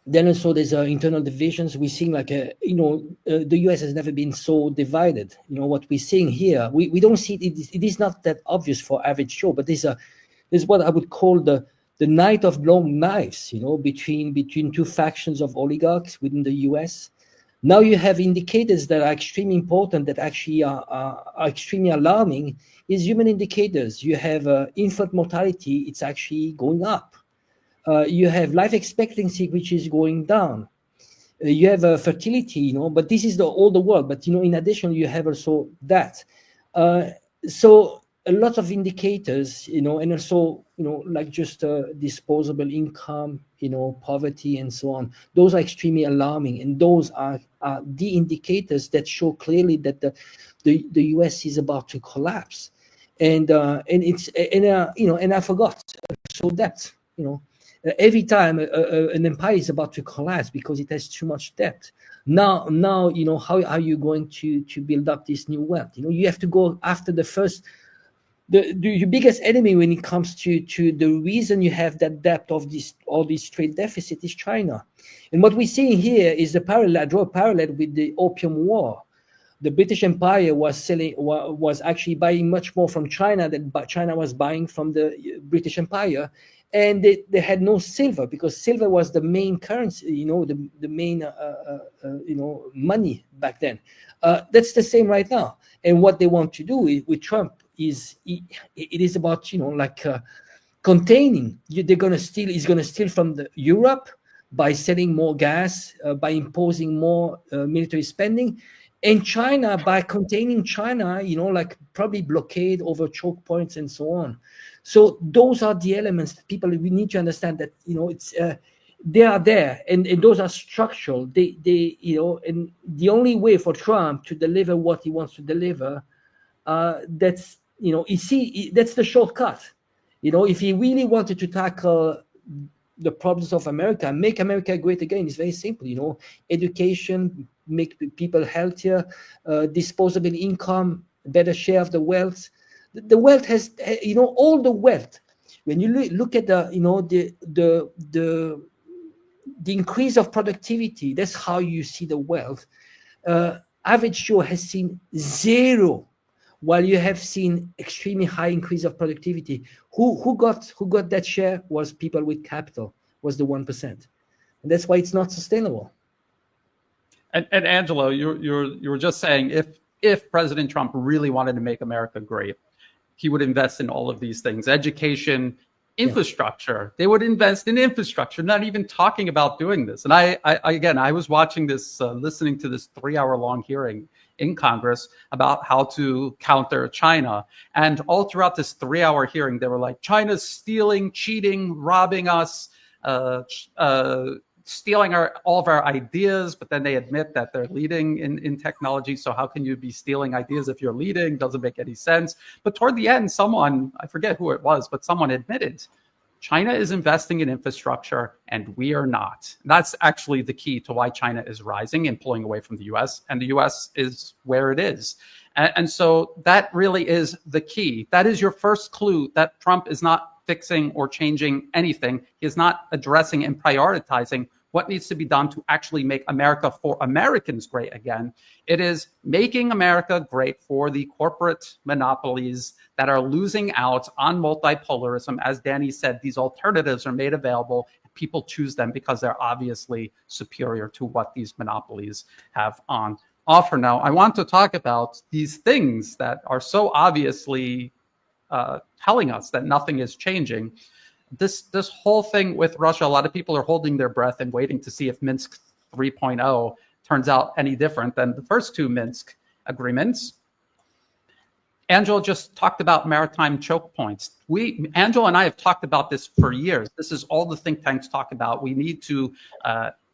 Then also there's internal divisions. We're seeing like the U.S. has never been so divided. What we're seeing here, we don't see it. It is not that obvious for average Joe, but there's what I would call the night of long knives. Between two factions of oligarchs within the U.S. Now you have indicators that are extremely important, that actually are extremely alarming. Is human indicators. You have infant mortality; it's actually going up. You have life expectancy, which is going down. You have fertility, but this is all the world. But in addition, you have also that. So a lot of indicators, and also like just disposable income, poverty, and so on. Those are extremely alarming, and those are the indicators that show clearly that the U.S. is about to collapse. And I forgot. So that every time an empire is about to collapse because it has too much debt. Now, how are you going to build up this new wealth? You have to go after the first. Your biggest enemy when it comes to the reason you have that debt of all this trade deficit is China. And what we're seeing here is I draw a parallel with the Opium War. The British Empire was actually buying much more from China than China was buying from the British Empire. And they had no silver, because silver was the main currency, the main money back then. That's the same right now. And what they want to do with Trump is it is about containing. He's going to steal from Europe by selling more gas, by imposing more military spending, and China by containing China, probably blockade over choke points and so on. So those are the elements that we need to understand, that it's they are there, and those are structural. They and the only way for Trump to deliver what he wants to deliver, that's that's the shortcut. If he really wanted to tackle the problems of America, make America great again, it's very simple. Education, make people healthier, disposable income, better share of the wealth. The wealth has, all the wealth. When you look at the increase of productivity, that's how you see the wealth. Average Joe has seen zero, while you have seen extremely high increase of productivity. Who got that share was people with capital, was the 1%, and that's why it's not sustainable. And Angelo, you were just saying, if President Trump really wanted to make America great, he would invest in all of these things: education, infrastructure. Yeah. They would invest in infrastructure, not even talking about doing this. And I was watching this, listening to this 3-hour-long hearing in Congress about how to counter China. And all throughout this 3-hour hearing, they were like, China's stealing, cheating, robbing us, stealing all of our ideas. But then they admit that they're leading in technology. So how can you be stealing ideas if you're leading? Doesn't make any sense. But toward the end, someone, I forget who it was, but someone admitted China is investing in infrastructure and we are not. And that's actually the key to why China is rising and pulling away from the US, and the US is where it is. And so that really is the key. That is your first clue that Trump is not fixing or changing anything. He is not addressing and prioritizing what needs to be done to actually make America for Americans great again. It is making America great for the corporate monopolies that are losing out on multipolarism. As Danny said, these alternatives are made available. People choose them because they're obviously superior to what these monopolies have on offer. Now, I want to talk about these things that are so obviously telling us that nothing is changing. This whole thing with Russia, a lot of people are holding their breath and waiting to see if Minsk 3.0 turns out any different than the first two Minsk agreements. Angelo just talked about maritime choke points. Angelo and I have talked about this for years. This is all the think tanks talk about. We need to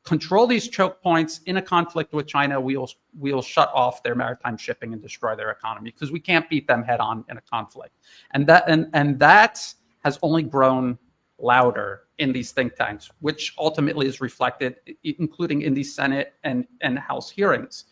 control these choke points. In a conflict with China, we'll shut off their maritime shipping and destroy their economy because we can't beat them head on in a conflict. And that has only grown louder in these think tanks, which ultimately is reflected, including in the Senate and House hearings.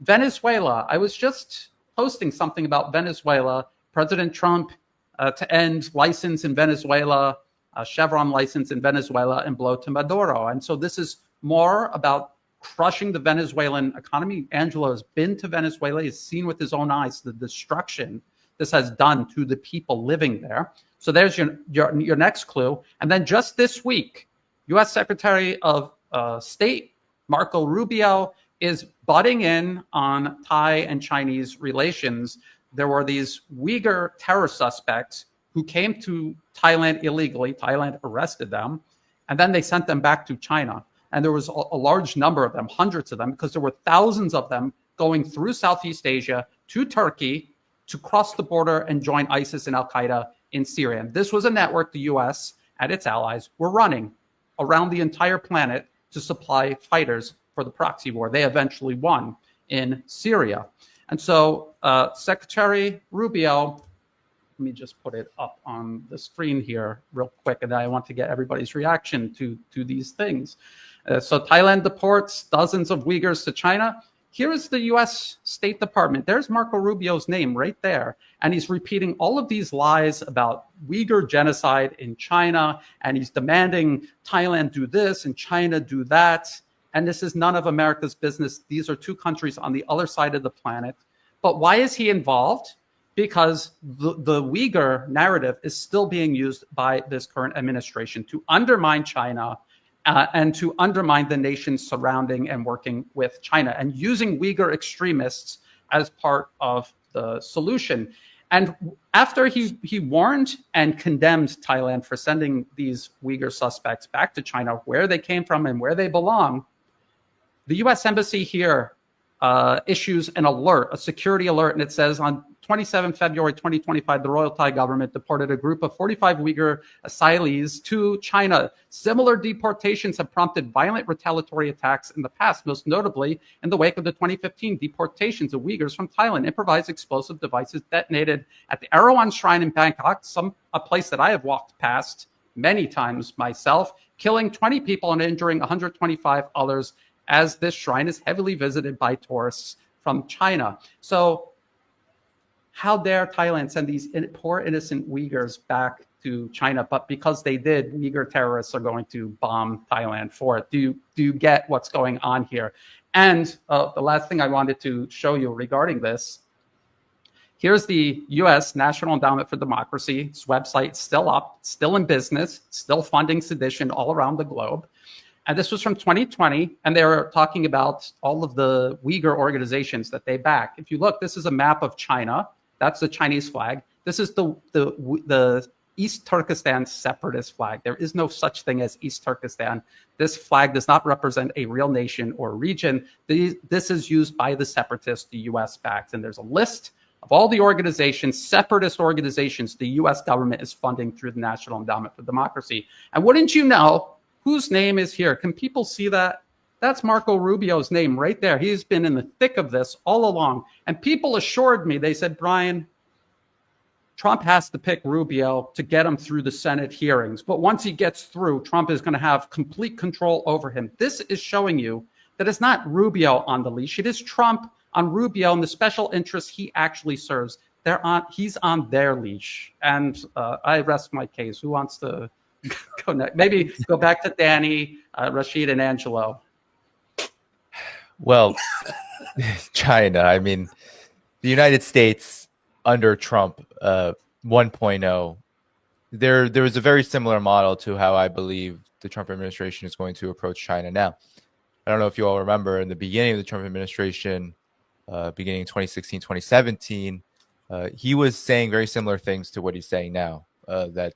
Venezuela, I was just posting something about Venezuela President Trump to end license in Venezuela, Chevron license in Venezuela, and blow to Maduro. And so this is more about crushing the Venezuelan economy. Angelo has been to Venezuela. He's seen with his own eyes the destruction this has done to the people living there. So there's your next clue. And then just this week, U.S. Secretary of State Marco Rubio is butting in on Thai and Chinese relations. There were these Uyghur terror suspects who came to Thailand illegally. Thailand arrested them, and then they sent them back to China. And there was a large number of them, hundreds of them, because there were thousands of them going through Southeast Asia to Turkey to cross the border and join ISIS and Al-Qaeda in Syria. And this was a network the U.S. and its allies were running around the entire planet to supply fighters for the proxy war. They eventually won in Syria. And so Secretary Rubio, let me just put it up on the screen here real quick, and I want to get everybody's reaction to these things. So Thailand deports dozens of Uyghurs to China. Here is the U.S. State Department. There's Marco Rubio's name right there. And he's repeating all of these lies about Uyghur genocide in China. And he's demanding Thailand do this and China do that. And this is none of America's business. These are two countries on the other side of the planet. But why is he involved? Because the Uyghur narrative is still being used by this current administration to undermine China and to undermine the nations surrounding and working with China, and using Uyghur extremists as part of the solution. And after he warned and condemned Thailand for sending these Uyghur suspects back to China, where they came from and where they belong, the U.S. Embassy here issues an alert, a security alert, and it says on 27 February 2025, the Royal Thai government deported a group of 45 Uyghur asylees to China. Similar deportations have prompted violent retaliatory attacks in the past, most notably in the wake of the 2015 deportations of Uyghurs from Thailand. Improvised explosive devices detonated at the Erawan Shrine in Bangkok, a place that I have walked past many times myself, killing 20 people and injuring 125 others, as this shrine is heavily visited by tourists from China. So how dare Thailand send these poor innocent Uyghurs back to China? But because they did, Uyghur terrorists are going to bomb Thailand for it. Do you get what's going on here? And the last thing I wanted to show you regarding this, here's the U.S. National Endowment for Democracy. Its website still up, still in business, still funding sedition all around the globe. And this was from 2020, and they were talking about all of the Uyghur organizations that they back. If you look, this is a map of China. That's the Chinese flag. This is the East Turkestan separatist flag. There is no such thing as East Turkestan. This flag does not represent a real nation or region. This is used by the separatists the U.S. backs. And there's a list of all the organizations, separatist organizations, the U.S. government is funding through the National Endowment for Democracy. And wouldn't you know whose name is here? Can people see that? That's Marco Rubio's name right there. He's been in the thick of this all along. And people assured me, they said, Brian, Trump has to pick Rubio to get him through the Senate hearings. But once he gets through, Trump is going to have complete control over him. This is showing you that it's not Rubio on the leash. It is Trump on Rubio and the special interests he actually serves. He's on their leash. And I rest my case. Who wants to go next? Maybe go back to Danny, Rashid, and Angelo. Well, China, I mean, the United States under Trump 1.0, there was a very similar model to how I believe the Trump administration is going to approach China now. I don't know if you all remember in the beginning of the Trump administration, beginning 2016, 2017, he was saying very similar things to what he's saying now, that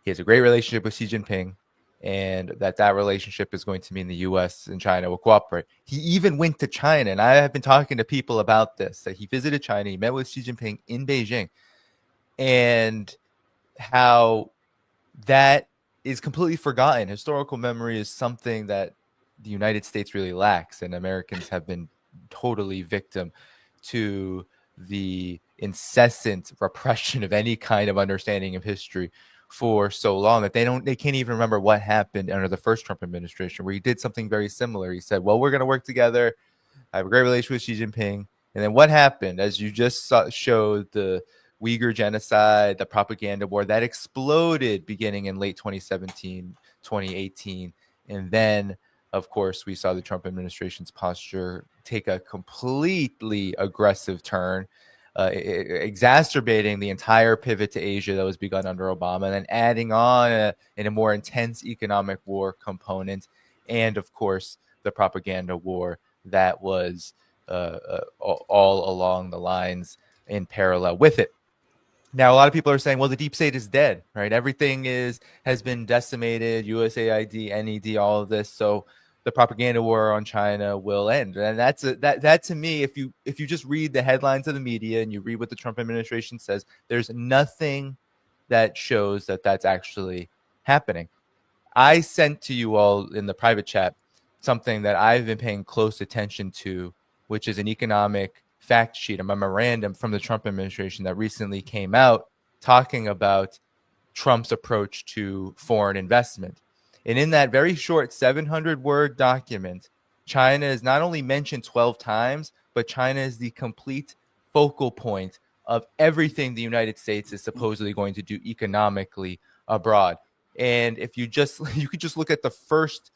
he has a great relationship with Xi Jinping, and that relationship is going to mean the U.S. and China will cooperate. He even went to China, and I have been talking to people about this, that he visited China, he met with Xi Jinping in Beijing, and how that is completely forgotten. Historical memory is something that the United States really lacks, and Americans have been totally victim to the incessant repression of any kind of understanding of history for so long that they can't even remember what happened under the first Trump administration, where he did something very similar. He said, well, we're going to work together. I have a great relationship with Xi Jinping. And then what happened, as you just showed the Uyghur genocide, the propaganda war that exploded beginning in late 2017, 2018. And then, of course, we saw the Trump administration's posture take a completely aggressive turn, exacerbating the entire pivot to Asia that was begun under Obama, and then adding on in a more intense economic war component, and of course the propaganda war that was all along the lines in parallel with it. Now, a lot of people are saying, well, the deep state is dead, right? Everything has been decimated, USAID, NED, all of this. So the propaganda war on China will end. And that to me, if you just read the headlines of the media and you read what the Trump administration says, there's nothing that shows that that's actually happening. I sent to you all in the private chat something that I've been paying close attention to, which is an economic fact sheet, a memorandum from the Trump administration that recently came out talking about Trump's approach to foreign investment. And in that very short 700-word document, China is not only mentioned 12 times, but China is the complete focal point of everything the United States is supposedly going to do economically abroad. And if you could just look at the first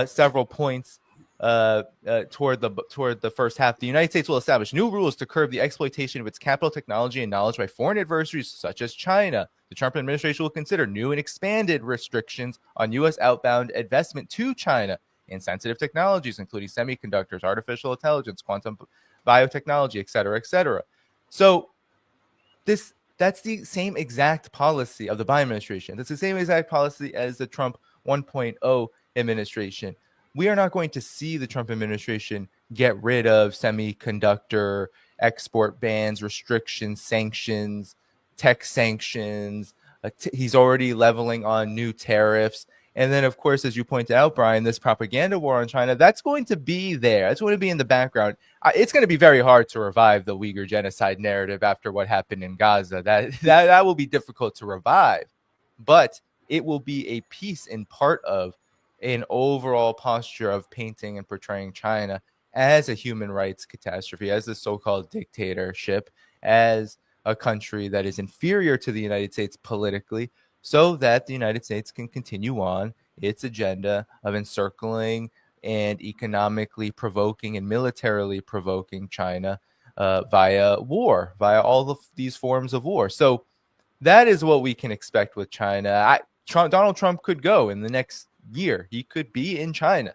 several points toward the first half. The United States will establish new rules to curb the exploitation of its capital, technology, and knowledge by foreign adversaries such as China. The Trump administration will consider new and expanded restrictions on U.S. outbound investment to China in sensitive technologies, including semiconductors, artificial intelligence, quantum biotechnology, et cetera, et cetera. So that's the same exact policy of the Biden administration. That's the same exact policy as the Trump 1.0 administration. We are not going to see the Trump administration get rid of semiconductor export bans, restrictions, sanctions, tech sanctions. He's already leveling on new tariffs. And then, of course, as you pointed out, Brian, this propaganda war on China, that's going to be there. That's going to be in the background. It's going to be very hard to revive the Uyghur genocide narrative after what happened in Gaza. That will be difficult to revive. But it will be a piece and part of an overall posture of painting and portraying China as a human rights catastrophe, as a so-called dictatorship, as a country that is inferior to the United States politically, so that the United States can continue on its agenda of encircling and economically provoking and militarily provoking China via war, via all of these forms of war. So that is what we can expect with China. Donald Trump could go in the next year. He could be in China.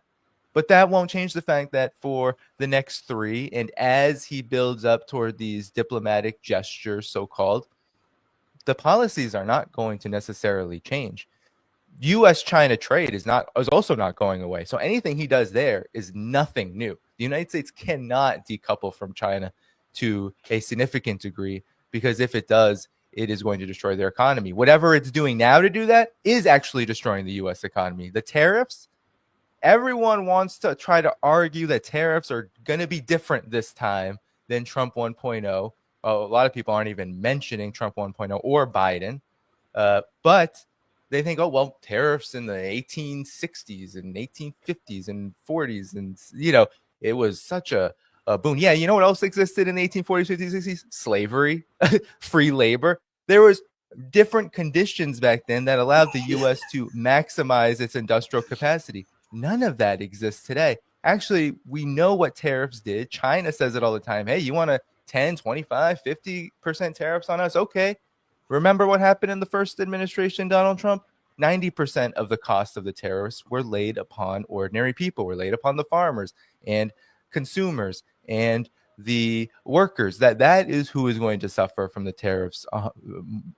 But that won't change the fact that for the next 3, and as he builds up toward these diplomatic gestures, so-called, the policies are not going to necessarily change. U.S.-China trade is also not going away. So anything he does there is nothing new. The United States cannot decouple from China to a significant degree, because if it does, it is going to destroy their economy. Whatever it's doing now to do that is actually destroying the U.S. economy. The tariffs, everyone wants to try to argue that tariffs are going to be different this time than Trump 1.0. A lot of people aren't even mentioning Trump 1.0 or Biden, but they think, oh, well, tariffs in the 1860s and 1850s and 40s, and, it was such a boon. Yeah, you know what else existed in the 1840s, 50s, 60s? Slavery, free labor. There was different conditions back then that allowed the U.S. to maximize its industrial capacity. None of that exists today. Actually, we know what tariffs did. China says it all the time. Hey, you want a 10, 25, 50% tariffs on us? Okay. Remember what happened in the first administration, Donald Trump? 90% of the cost of the tariffs were laid upon ordinary people, were laid upon the farmers and consumers and the workers. That is who is going to suffer from the tariffs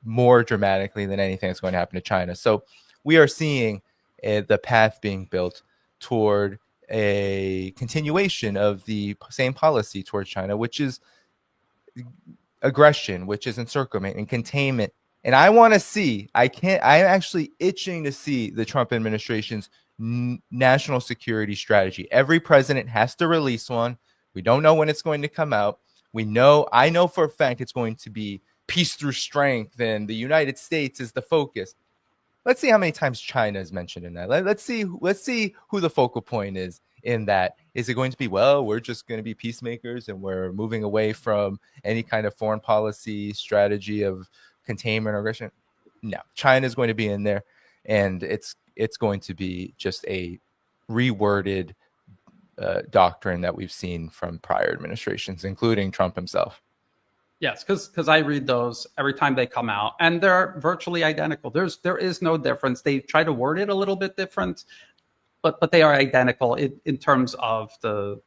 more dramatically than anything that's going to happen to China. So we are seeing the path being built toward a continuation of the same policy towards China, which is aggression, which is encirclement and containment. And I want to see, I'm actually itching to see the Trump administration's national security strategy. Every president has to release one. We don't know when it's going to come out. I know for a fact it's going to be peace through strength, and the United States is the focus. Let's see how many times China is mentioned in that. Let's see who the focal point is in that. Is it going to be, well, we're just going to be peacemakers and we're moving away from any kind of foreign policy strategy of containment or aggression? No, China is going to be in there, and it's going to be just a reworded doctrine that we've seen from prior administrations, including Trump himself. Yes, because I read those every time they come out, and they're virtually identical. There is no difference. They try to word it a little bit different, but they are identical in terms of the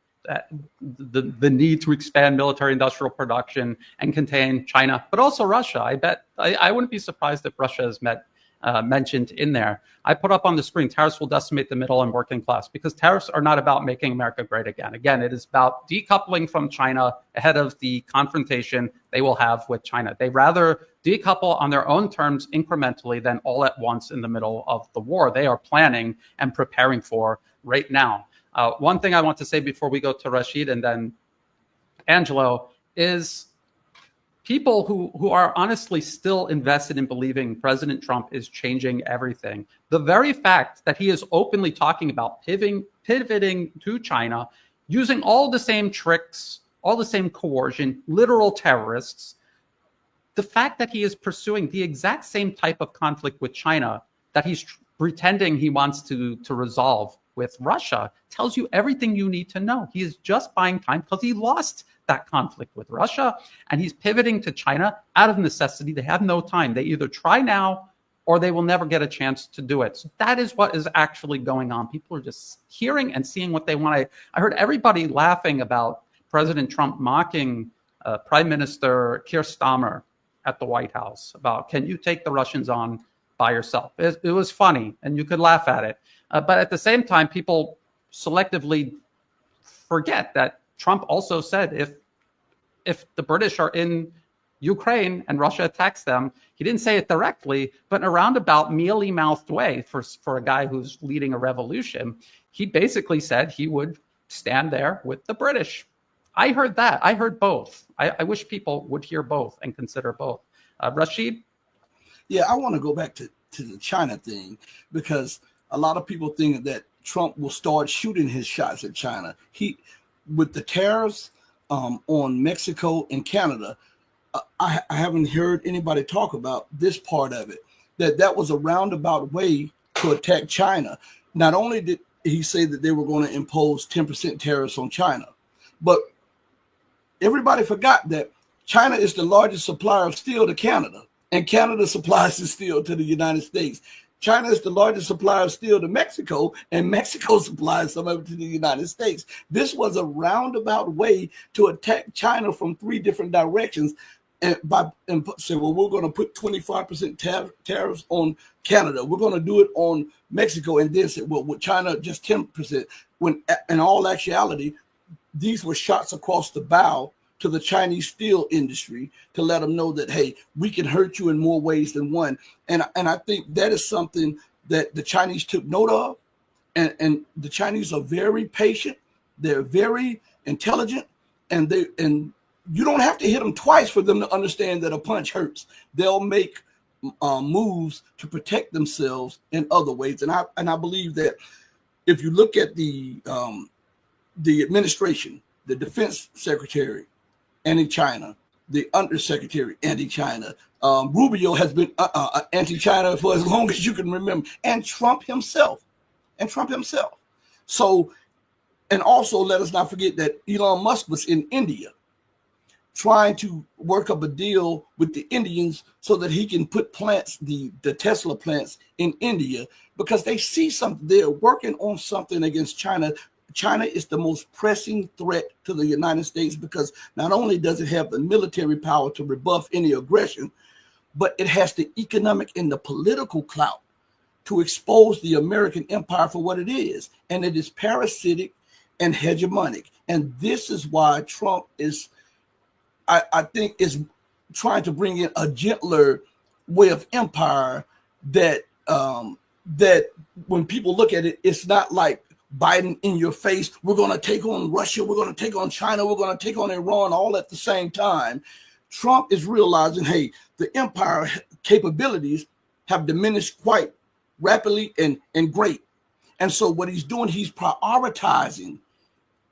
need to expand military industrial production and contain China, but also Russia. I bet I wouldn't be surprised if Russia is mentioned in there. I put up on the screen, tariffs will decimate the middle and working class, because tariffs are not about making America great again. Again, it is about decoupling from China ahead of the confrontation they will have with China. They rather decouple on their own terms incrementally than all at once in the middle of the war they are planning and preparing for right now. One thing I want to say before we go to Rashid and then Angelo is people who are honestly still invested in believing President Trump is changing everything. The very fact that he is openly talking about pivoting to China, using all the same tricks, all the same coercion, literal terrorists, the fact that he is pursuing the exact same type of conflict with China that he's pretending he wants to resolve with Russia tells you everything you need to know. He is just buying time because he lost that conflict with Russia, and he's pivoting to China out of necessity. They have no time. They either try now or they will never get a chance to do it. So that is what is actually going on. People are just hearing and seeing what they want. I heard everybody laughing about President Trump mocking Prime Minister Keir Starmer at the White House about, can you take the Russians on by yourself? It was funny, and you could laugh at it. But at the same time, people selectively forget that Trump also said if the British are in Ukraine and Russia attacks them, he didn't say it directly, but in a roundabout, mealy-mouthed way for a guy who's leading a revolution, he basically said he would stand there with the British. I heard that. I heard both. I wish people would hear both and consider both. Rashid? Yeah, I want to go back to the China thing, because a lot of people think that Trump will start shooting his shots at China. With the tariffs on Mexico and Canada, I haven't heard anybody talk about this part of it, that was a roundabout way to attack China. Not only did he say that they were going to impose 10% tariffs on China, but everybody forgot that China is the largest supplier of steel to Canada, and Canada supplies the steel to the United States. China is the largest supplier of steel to Mexico, and Mexico supplies some of it to the United States. This was a roundabout way to attack China from three different directions, and say, well, we're going to put 25% tariffs on Canada. We're going to do it on Mexico, and then say, well, with China, just 10%. When in all actuality, these were shots across the bow to the Chinese steel industry to let them know that, hey, we can hurt you in more ways than one. And I think that is something that the Chinese took note of. And the Chinese are very patient. They're very intelligent. And you don't have to hit them twice for them to understand that a punch hurts. They'll make moves to protect themselves in other ways. And I believe that if you look at the administration, the defense secretary, anti-China, the undersecretary anti-China. Rubio has been anti-China for as long as you can remember, and Trump himself. So, and also let us not forget that Elon Musk was in India trying to work up a deal with the Indians so that he can put plants, the Tesla plants in India, because they see something. They're working on something against China. China is the most pressing threat to the United States, because not only does it have the military power to rebuff any aggression, but it has the economic and the political clout to expose the American empire for what it is. And it is parasitic and hegemonic. And this is why Trump is, I think, is trying to bring in a gentler way of empire that when people look at it, it's not like Biden in your face, we're going to take on Russia, we're going to take on China, we're going to take on Iran all at the same time. Trump is realizing, hey, the empire capabilities have diminished quite rapidly and great. And so what he's doing, he's prioritizing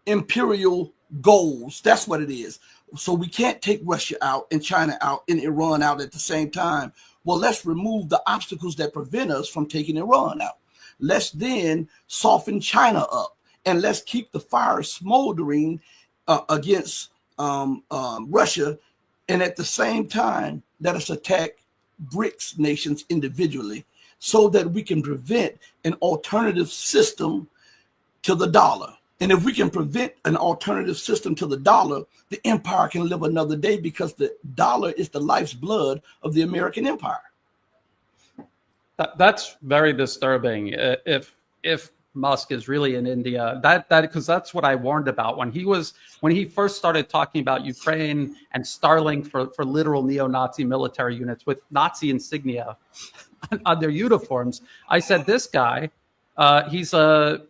imperial goals. That's what it is. So we can't take Russia out and China out and Iran out at the same time. Well, let's remove the obstacles that prevent us from taking Iran out. Let's then soften China up, and let's keep the fire smoldering against Russia. And at the same time, let us attack BRICS nations individually so that we can prevent an alternative system to the dollar. And if we can prevent an alternative system to the dollar, the empire can live another day, because the dollar is the life's blood of the American empire. That's very disturbing. If Musk is really in India, because that's what I warned about when he first started talking about Ukraine and Starlink for literal neo-Nazi military units with Nazi insignia on their uniforms. I said, this guy, he's a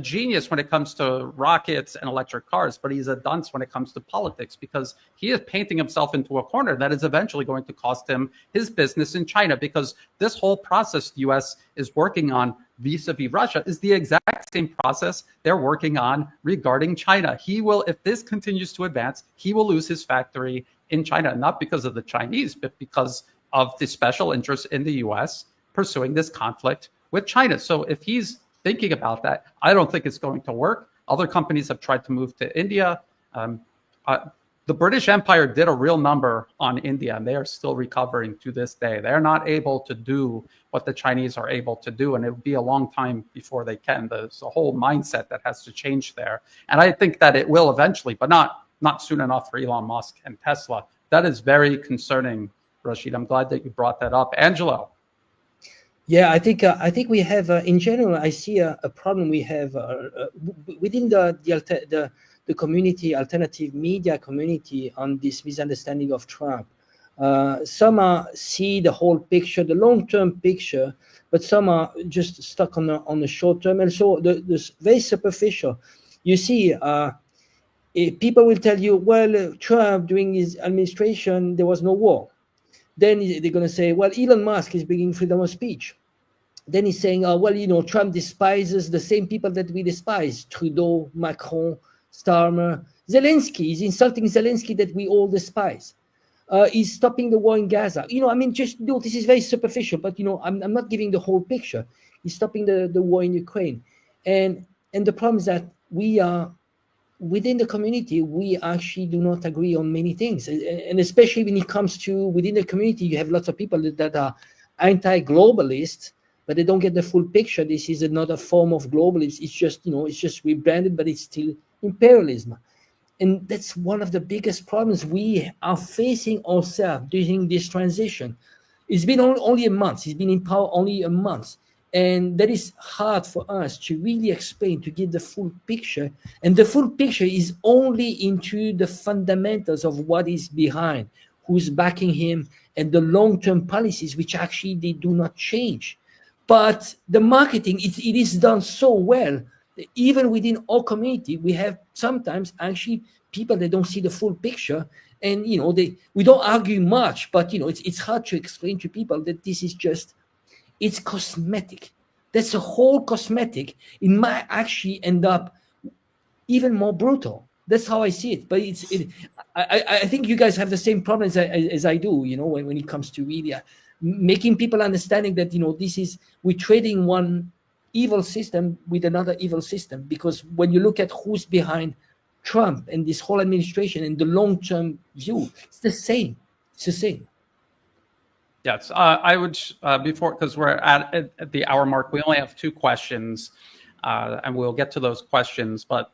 genius when it comes to rockets and electric cars, but he's a dunce when it comes to politics, because he is painting himself into a corner that is eventually going to cost him his business in China, because this whole process the U.S. is working on vis-a-vis Russia is the exact same process they're working on regarding China. He will, if this continues to advance, he will lose his factory in China, not because of the Chinese, but because of the special interests in the U.S. pursuing this conflict with China. So if he's thinking about that, I don't think it's going to work. Other companies have tried to move to India. The British Empire did a real number on India, and they are still recovering to this day. They're not able to do what the Chinese are able to do, and it will be a long time before they can. There's a whole mindset that has to change there. And I think that it will eventually, but not soon enough for Elon Musk and Tesla. That is very concerning, Rashid. I'm glad that you brought that up. Angelo. Yeah, I think we have, in general, I see a problem we have within the community, alternative media community, on this misunderstanding of Trump. Some see the whole picture, the long-term picture, but some are just stuck on the short term, and so the very superficial. You see, people will tell you, well, Trump during his administration there was no war. Then they're going to say, well, Elon Musk is bringing freedom of speech. Then he's saying, well, Trump despises the same people that we despise: Trudeau, Macron, Starmer, Zelensky. He's insulting Zelensky that we all despise. He's stopping the war in Gaza. This is very superficial, but I'm not giving the whole picture. He's stopping the war in Ukraine, and the problem is that we are within the community. We actually do not agree on many things, and especially when it comes to within the community, you have lots of people that are anti-globalist, but they don't get the full picture. This is another form of globalism. It's just rebranded, but it's still imperialism. And that's one of the biggest problems we are facing ourselves during this transition. It's been only a month. He's been in power only a month. And that is hard for us to really explain, to give the full picture. And the full picture is only into the fundamentals of what is behind, who's backing him, and the long-term policies, which actually they do not change. But the marketing, it is done so well. Even within our community, we have sometimes actually people that don't see the full picture, and we don't argue much, but it's hard to explain to people that this is it's cosmetic. That's a whole cosmetic. It might actually end up even more brutal. That's how I see it. But I think you guys have the same problems as I do. When it comes to media, making people understanding that we're trading one evil system with another evil system, because when you look at who's behind Trump and this whole administration and the long-term view, it's the same. Yes, I would, because we're at the hour mark, we only have 2 questions, and we'll get to those questions. But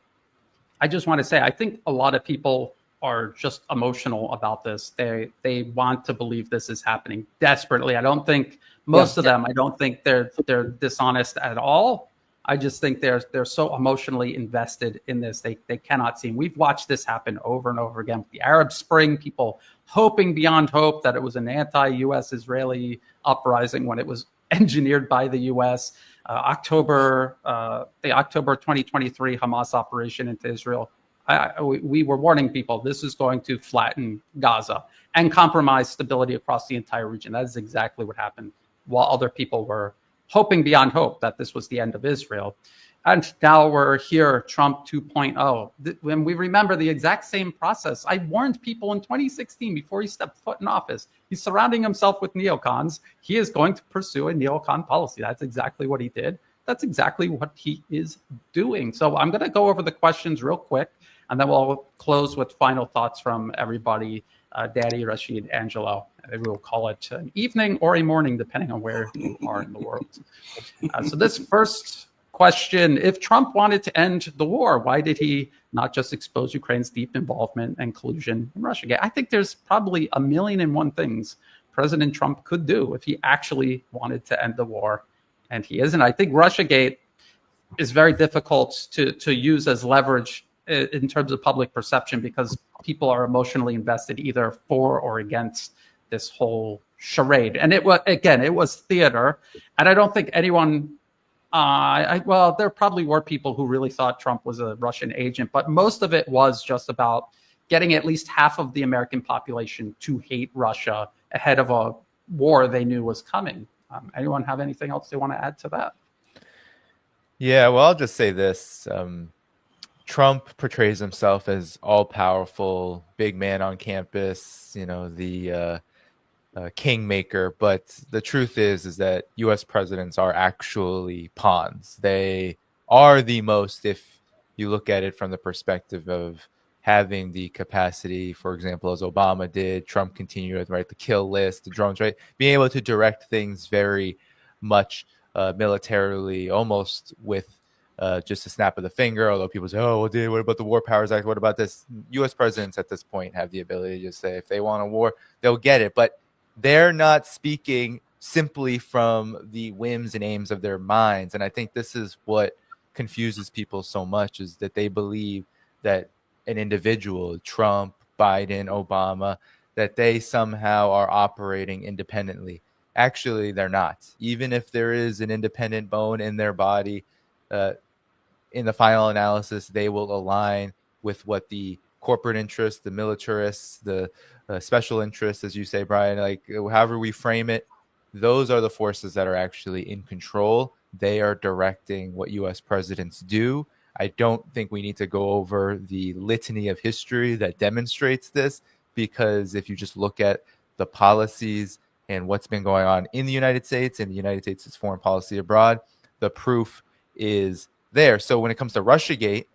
I just want to say, I think a lot of people are just emotional about this. They want to believe this is happening desperately. I don't think most of them, I don't think they're dishonest at all. I just think they're so emotionally invested in this. They cannot see. We've watched this happen over and over again. The Arab Spring, people hoping beyond hope that it was an anti-U.S. Israeli uprising when it was engineered by the U.S. The October 2023 Hamas operation into Israel. We were warning people this is going to flatten Gaza and compromise stability across the entire region. That is exactly what happened, while other people were hoping beyond hope that this was the end of Israel. And now we're here, Trump 2.0. When we remember the exact same process, I warned people in 2016 before he stepped foot in office. He's surrounding himself with neocons. He is going to pursue a neocon policy. That's exactly what he did. That's exactly what he is doing. So I'm going to go over the questions real quick, and then we'll close with final thoughts from everybody. Daddy, Rashid, Angelo. Maybe we'll call it an evening or a morning, depending on where you are in the world. So this first question, if Trump wanted to end the war, why did he not just expose Ukraine's deep involvement and collusion in Russiagate? I think there's probably 1,000,001 things President Trump could do if he actually wanted to end the war, and he isn't. I think Russiagate is very difficult to use as leverage in terms of public perception because people are emotionally invested either for or against this whole charade. And it was theater, and I don't think anyone well, there probably were people who really thought Trump was a Russian agent, but most of it was just about getting at least half of the American population to hate Russia ahead of a war they knew was coming. Anyone have anything else they want to add to that? Yeah, well, I'll just say this. Trump portrays himself as all-powerful, big man on campus, the kingmaker, but the truth is that U.S. presidents are actually pawns. They are the most, if you look at it from the perspective of having the capacity, for example, as Obama did, Trump continued with, right, the kill list, the drones, right, being able to direct things very much militarily, almost with just a snap of the finger, although people say, oh, what about the War Powers Act? What about this? U.S. presidents at this point have the ability to just say if they want a war, they'll get it. But they're not speaking simply from the whims and aims of their minds. And I think this is what confuses people so much, is that they believe that an individual, Trump, Biden, Obama, that they somehow are operating independently. Actually, they're not. Even if there is an independent bone in their body, in the final analysis, they will align with what the corporate interests, the militarists, the special interests, as you say, Brian, like however we frame it, those are the forces that are actually in control. They are directing what U.S. presidents do. I don't think we need to go over the litany of history that demonstrates this, because if you just look at the policies and what's been going on in the United States and the United States' foreign policy abroad, the proof is there. So when it comes to Russiagate,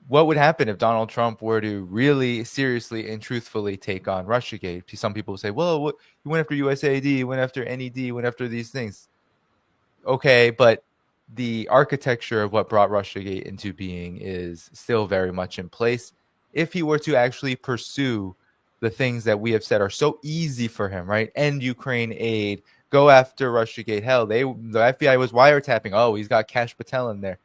what would happen if Donald Trump were to really seriously and truthfully take on Russiagate? Some people say, well, he went after USAID, he went after NED, he went after these things. Okay, but the architecture of what brought Russiagate into being is still very much in place. If he were to actually pursue the things that we have said are so easy for him, right? End Ukraine aid, go after Russiagate. Hell, the FBI was wiretapping. Oh, he's got Kash Patel in there.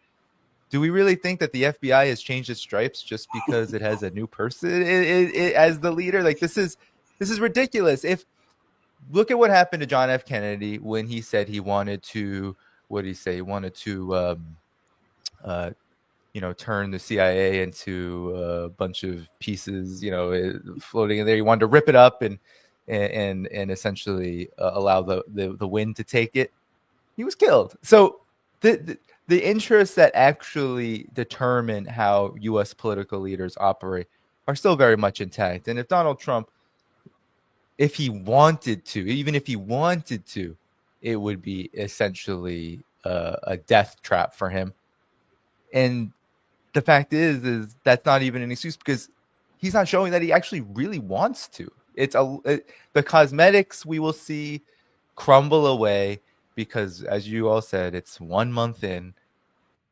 Do we really think that the FBI has changed its stripes just because it has a new person as the leader? Like, this is ridiculous. If look at what happened to John F. Kennedy when he said he wanted to, what did he say? He wanted to, turn the CIA into a bunch of pieces, floating in there. He wanted to rip it up and essentially allow the wind to take it. He was killed. So the interests that actually determine how U.S. political leaders operate are still very much intact. And if Donald Trump, if he wanted to, even if he wanted to, it would be essentially a death trap for him. And the fact is that's not even an excuse, because he's not showing that he actually really wants to. The cosmetics we will see crumble away, because as you all said, it's 1 month in.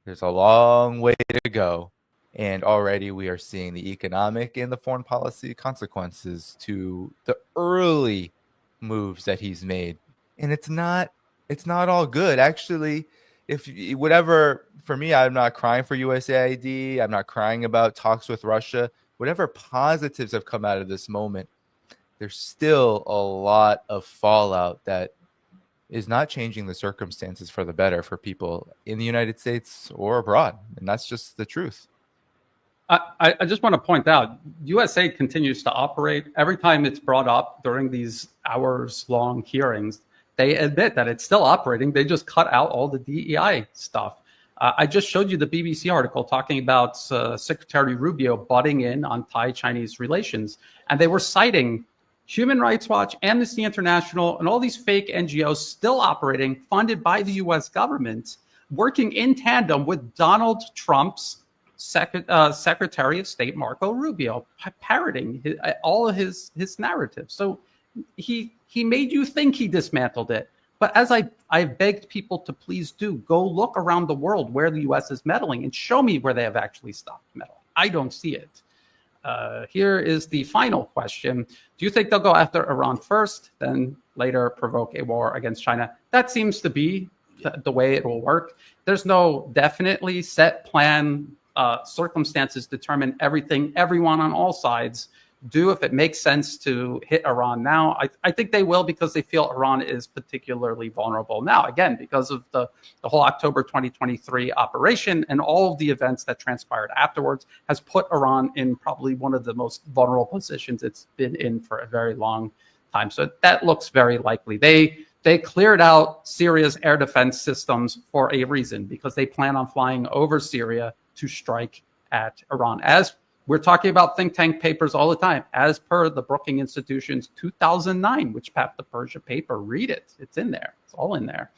There's a long way to go. And already we are seeing the economic and the foreign policy consequences to the early moves that he's made. And it's not all good. Actually, for me, I'm not crying for USAID. I'm not crying about talks with Russia. Whatever positives have come out of this moment, there's still a lot of fallout that is not changing the circumstances for the better for people in the United States or abroad. And that's just the truth. I just want to point out, USA continues to operate. Every time it's brought up during these hours-long hearings, they admit that it's still operating. They just cut out all the DEI stuff. I just showed you the BBC article talking about Secretary Rubio butting in on Thai-Chinese relations. And they were citing Human Rights Watch, Amnesty International, and all these fake NGOs still operating, funded by the US government, working in tandem with Donald Trump's Secretary of State, Marco Rubio, parroting all of his narrative. So he made you think he dismantled it. But as I've begged people to please do, go look around the world where the US is meddling and show me where they have actually stopped meddling. I don't see it. Here is the final question. Do you think they'll go after Iran first, then later provoke a war against China? That seems to be the way it will work. There's no definitely set plan. Circumstances determine everything. Everyone on all sides do if it makes sense to hit Iran now. I think they will, because they feel Iran is particularly vulnerable now, again, because of the whole October 2023 operation and all of the events that transpired afterwards has put Iran in probably one of the most vulnerable positions it's been in for a very long time. So that looks very likely. They cleared out Syria's air defense systems for a reason, because they plan on flying over Syria to strike at Iran. As we're talking about think tank papers all the time, as per the Brookings Institution's 2009, which passed the Persia paper. Read it. It's in there. It's all in there.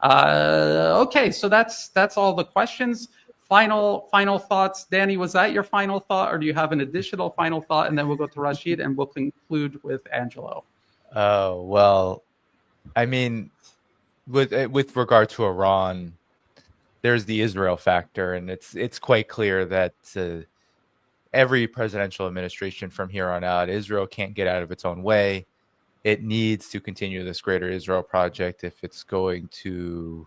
Okay, so that's all the questions. Final thoughts. Danny, was that your final thought, or do you have an additional final thought? And then we'll go to Rashid, and we'll conclude with Angelo. Oh, well, I mean, with regard to Iran, there's the Israel factor, and it's quite clear that every presidential administration from here on out, Israel can't get out of its own way. It needs to continue this greater Israel project if it's going to,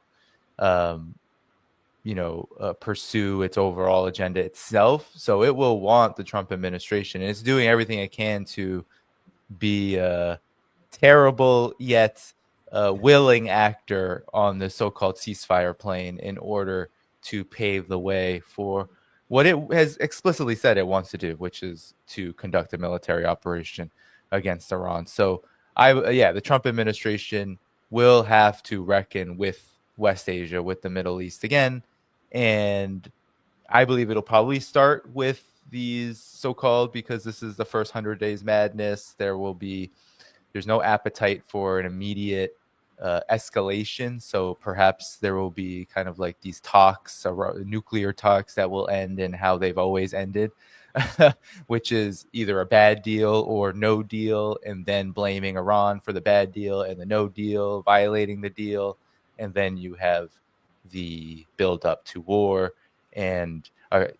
pursue its overall agenda itself. So it will want the Trump administration, and it's doing everything it can to be a terrible yet willing actor on the so-called ceasefire plane in order to pave the way for what it has explicitly said it wants to do, which is to conduct a military operation against Iran. So the Trump administration will have to reckon with West Asia, with the Middle East again. And I believe it'll probably start with these so-called, because this is the first 100 days madness. There's no appetite for an immediate escalation. So perhaps there will be kind of like these talks, nuclear talks, that will end in how they've always ended, which is either a bad deal or no deal, and then blaming Iran for the bad deal and the no deal, violating the deal. And then you have the build up to war and,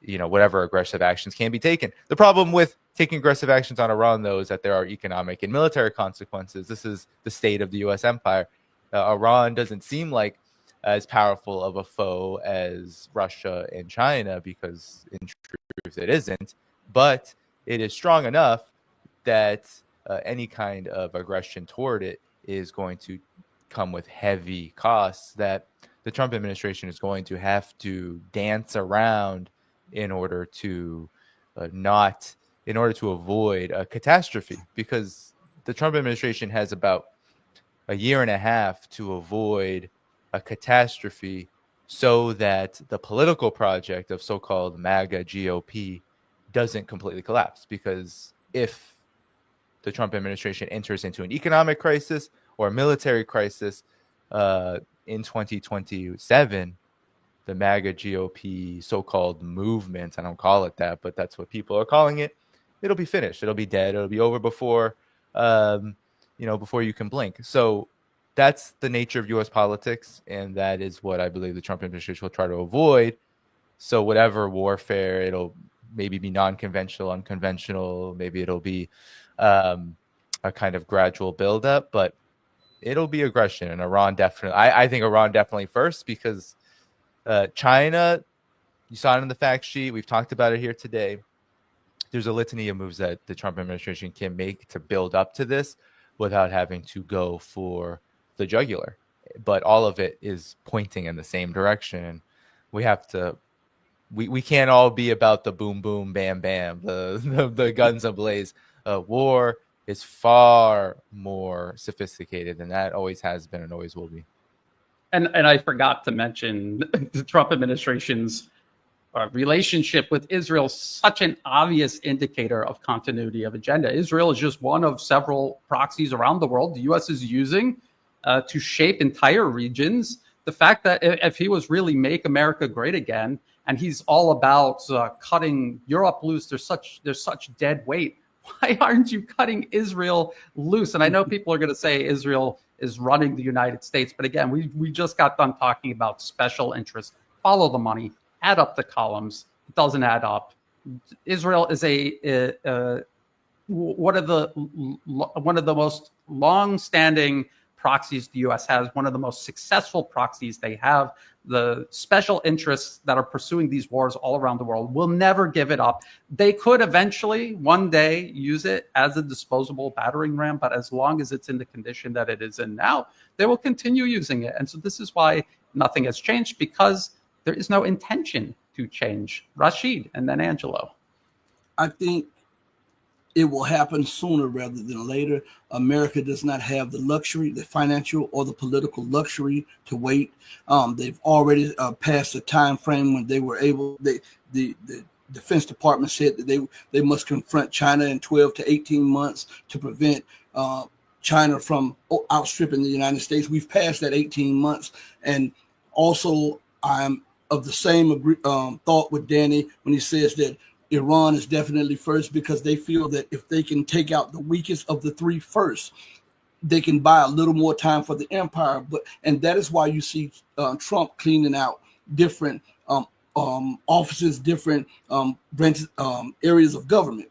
whatever aggressive actions can be taken. The problem with taking aggressive actions on Iran, though, is that there are economic and military consequences. This is the state of the U.S. empire. Iran doesn't seem like as powerful of a foe as Russia and China, because in truth it isn't, but it is strong enough that any kind of aggression toward it is going to come with heavy costs that the Trump administration is going to have to dance around in order to avoid a catastrophe, because the Trump administration has about a year and a half to avoid a catastrophe so that the political project of so-called MAGA GOP doesn't completely collapse. Because if the Trump administration enters into an economic crisis or a military crisis in 2027, the MAGA GOP so-called movement, I don't call it that, but that's what people are calling it, it'll be finished. It'll be dead. It'll be over before you can blink. So that's the nature of U.S. politics, and that is what I believe the Trump administration will try to avoid. So whatever warfare, it'll maybe be non-conventional, unconventional, maybe it'll be a kind of gradual buildup, but it'll be aggression. And Iran definitely, I think Iran definitely first, because China, you saw it in the fact sheet, we've talked about it here today. There's a litany of moves that the Trump administration can make to build up to this without having to go for the jugular. But all of it is pointing in the same direction. We have to, we can't all be about the boom, boom, bam, bam, the guns ablaze. War is far more sophisticated, and that always has been and always will be. And I forgot to mention the Trump administration's relationship with Israel is such an obvious indicator of continuity of agenda. Israel is just one of several proxies around the world the U.S. is using to shape entire regions. The fact that if he was really make America great again, and he's all about cutting Europe loose, there's such dead weight. Why aren't you cutting Israel loose? And I know people are going to say Israel is running the United States, but again, we just got done talking about special interests. Follow the money, add up the columns. It doesn't add up. Israel is one of the most long-standing proxies the U.S. has, one of the most successful proxies they have. The special interests that are pursuing these wars all around the world will never give it up. They could eventually, one day, use it as a disposable battering ram, but as long as it's in the condition that it is in now, they will continue using it. And so this is why nothing has changed, because there is no intention to change. Rashid, and then Angelo. I think it will happen sooner rather than later. America does not have the luxury, the financial or the political luxury to wait. They've already passed the time frame when they were able. The Defense Department said that they must confront China in 12 to 18 months to prevent China from outstripping the United States. We've passed that 18 months. And also, I'm of the same thought with Danny when he says that Iran is definitely first, because they feel that if they can take out the weakest of the three first, they can buy a little more time for the empire. And that is why you see Trump cleaning out different offices, different branches, areas of government,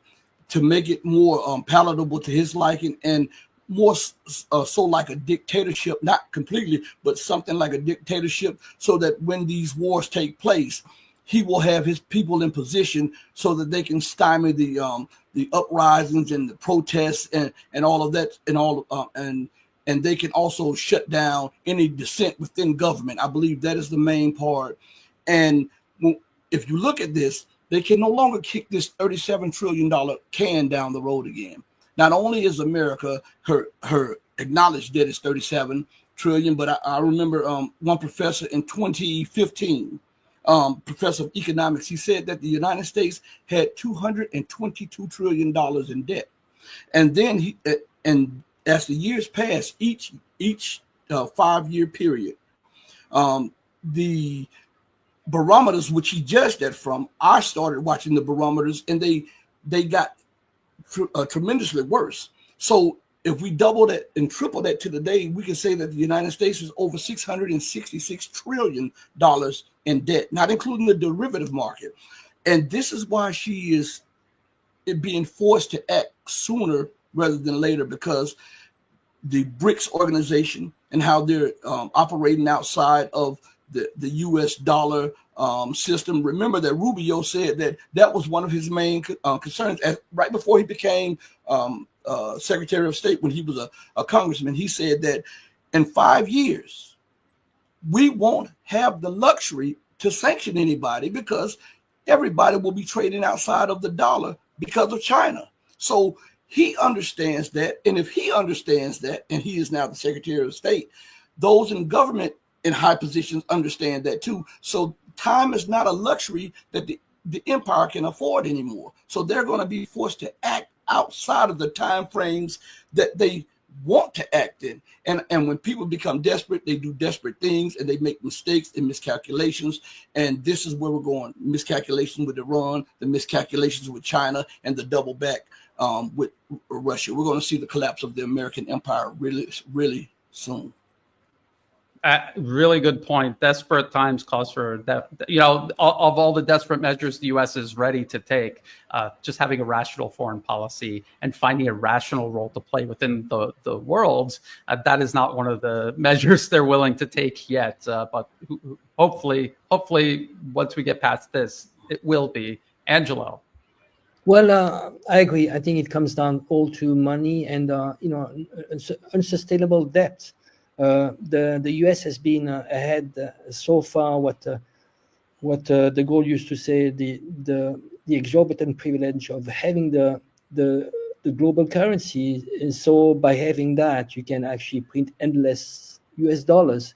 to make it more palatable to his liking, and more so like a dictatorship, not completely, but something like a dictatorship, so that when these wars take place, he will have his people in position so that they can stymie the uprisings and the protests and all of that, and they can also shut down any dissent within government. I believe that is the main part. And if you look at this, they can no longer kick this $37 trillion can down the road again. Not only is America, her acknowledged debt is $37 trillion, but I remember one professor in 2015, professor of economics, he said that the United States had $222 trillion in debt. And then and as the years pass, each 5-year period, the barometers which he judged that from, I started watching the barometers, and they got tremendously worse. So if we double that and triple that to today, we can say that the United States is over $666 trillion in debt, not including the derivative market. And this is why she is being forced to act sooner rather than later, because the BRICS organization and how they're operating outside of the U.S. dollar system. Remember that Rubio said that was one of his main concerns right before he became Secretary of State, when he was a congressman. He said that in 5 years, we won't have the luxury to sanction anybody, because everybody will be trading outside of the dollar because of China. So he understands that. And if he understands that, and he is now the Secretary of State, those in government in high positions understand that too. So time is not a luxury that the empire can afford anymore. So they're going to be forced to act outside of the time frames that they want to act in. And when people become desperate, they do desperate things, and they make mistakes and miscalculations. And this is where we're going. Miscalculations with Iran, the miscalculations with China, and the double back with Russia. We're going to see the collapse of the American empire really, really soon. Really good point. Desperate times calls for that. Of all the desperate measures the U.S. is ready to take, just having a rational foreign policy and finding a rational role to play within the world, that is not one of the measures they're willing to take yet. But hopefully, once we get past this, it will be. Angelo. Well, I agree. I think it comes down all to money and unsustainable debt. The U.S. has been ahead so far. What De Gaulle used to say, the exorbitant privilege of having the the global currency. And so by having that, you can actually print endless US dollars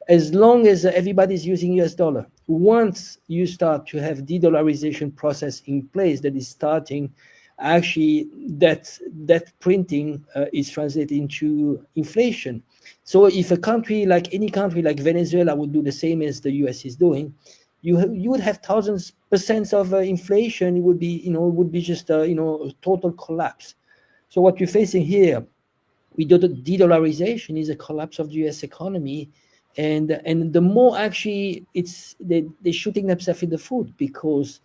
as long as everybody's using US dollar. Once you start to have de-dollarization process in place that is starting, actually that printing is translated into inflation. So if a country like any country like Venezuela would do the same as the US is doing, you would have thousands% of inflation. It would be just a total collapse. So what you're facing here with the de-dollarization is a collapse of the US economy. And the more actually they're shooting themselves in the foot, because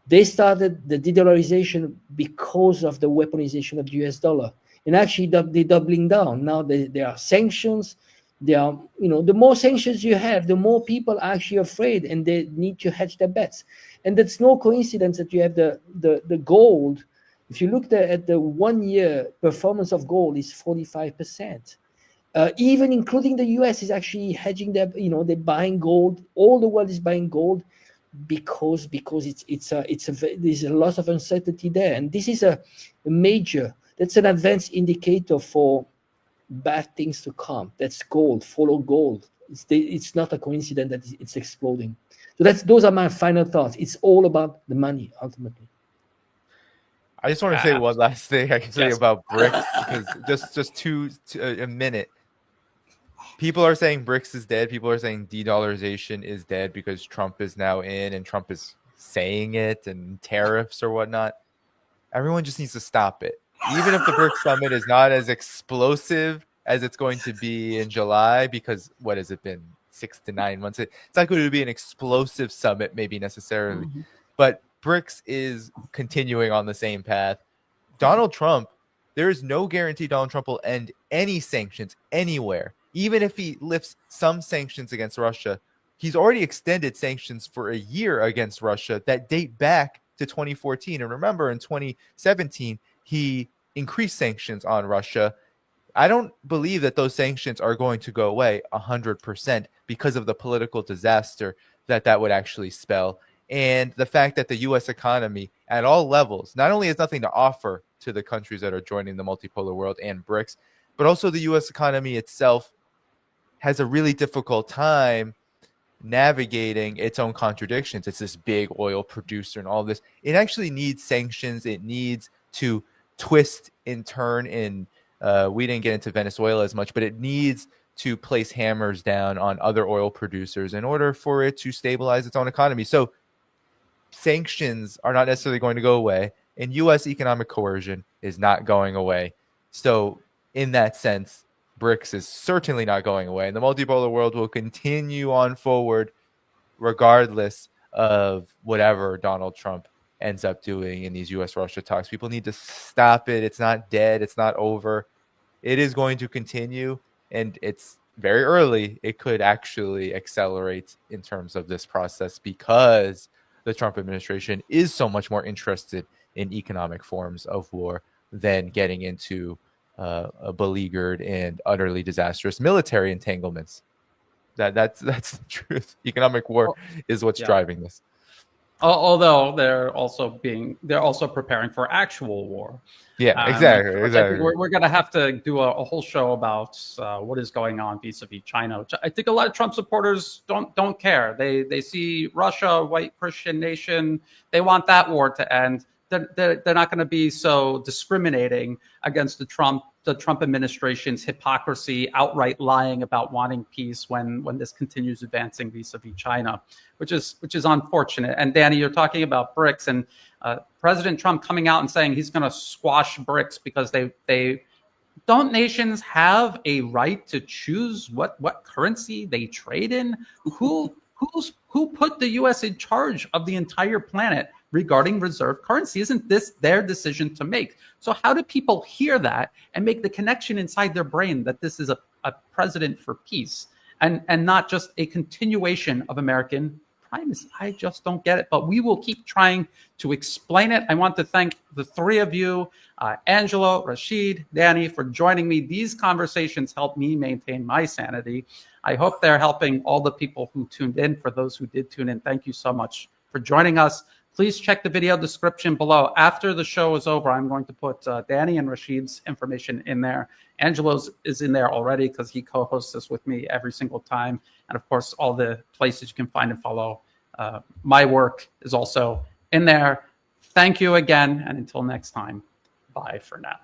they started the de-dollarization because of the weaponization of the US dollar. And actually they're doubling down. Now there are sanctions. The more sanctions you have, the more people are actually afraid, and they need to hedge their bets. And that's no coincidence that you have the gold. If you look at the 1 year performance of gold is 45%. Even including the US is actually hedging they're buying gold. All the world is buying gold because there's a lot of uncertainty there. And this is that's an advanced indicator for bad things to come. That's gold, follow gold. It's not a coincidence that it's exploding. So those are my final thoughts. It's all about the money ultimately. I just want to say one last thing I can say about BRICS, because just a minute. People are saying BRICS is dead. People are saying de-dollarization is dead because Trump is now in and Trump is saying it, and tariffs or whatnot. Everyone just needs to stop it. Even if the BRICS summit is not as explosive as it's going to be in July, because what has it been, 6 to 9 months? It's not going to be an explosive summit, maybe necessarily. Mm-hmm. But BRICS is continuing on the same path. Donald Trump, there is no guarantee Donald Trump will end any sanctions anywhere. Even if he lifts some sanctions against Russia, he's already extended sanctions for a year against Russia that date back to 2014. And remember, in 2017, he increased sanctions on Russia. I don't believe that those sanctions are going to go away 100% because of the political disaster that would actually spell. And the fact that the U.S. economy at all levels not only has nothing to offer to the countries that are joining the multipolar world and BRICS, but also the U.S. economy itself has a really difficult time navigating its own contradictions. It's this big oil producer and all this. It actually needs sanctions. It needs to twist and turn in. We didn't get into Venezuela as much, but it needs to place hammers down on other oil producers in order for it to stabilize its own economy. So sanctions are not necessarily going to go away, and U.S. economic coercion is not going away. So in that sense, BRICS is certainly not going away, and the multipolar world will continue on forward regardless of whatever Donald Trump ends up doing in these U.S.-Russia talks. People need to stop it. It's not dead. It's not over. It is going to continue, and it's very early. It could actually accelerate in terms of this process because the Trump administration is so much more interested in economic forms of war than getting into a beleaguered and utterly disastrous military entanglements. That's the truth. Economic war is what's driving this. Although they're also preparing for actual war. Yeah, exactly. We're going to have to do a whole show about what is going on vis-a-vis China, which I think a lot of Trump supporters don't care. They see Russia, a white Christian nation. They want that war to end. They're not going to be so discriminating against the Trump administration's hypocrisy, outright lying about wanting peace when this continues advancing vis-a-vis China, which is unfortunate. And Danny, you're talking about BRICS, and President Trump coming out and saying he's going to squash BRICS because they don't nations have a right to choose what currency they trade in? Who put the U.S. in charge of the entire planet regarding reserve currency? Isn't this their decision to make? So how do people hear that and make the connection inside their brain that this is a president for peace and not just a continuation of American primacy? I just don't get it, but we will keep trying to explain it. I want to thank the three of you, Angelo, Rashid, Danny, for joining me. These conversations help me maintain my sanity. I hope they're helping all the people who tuned in. For those who did tune in, thank you so much for joining us. Please check the video description below. After the show is over, I'm going to put Danny and Rashid's information in there. Angelo's is in there already because he co-hosts this with me every single time. And of course, all the places you can find and follow my work is also in there. Thank you again. And until next time, bye for now.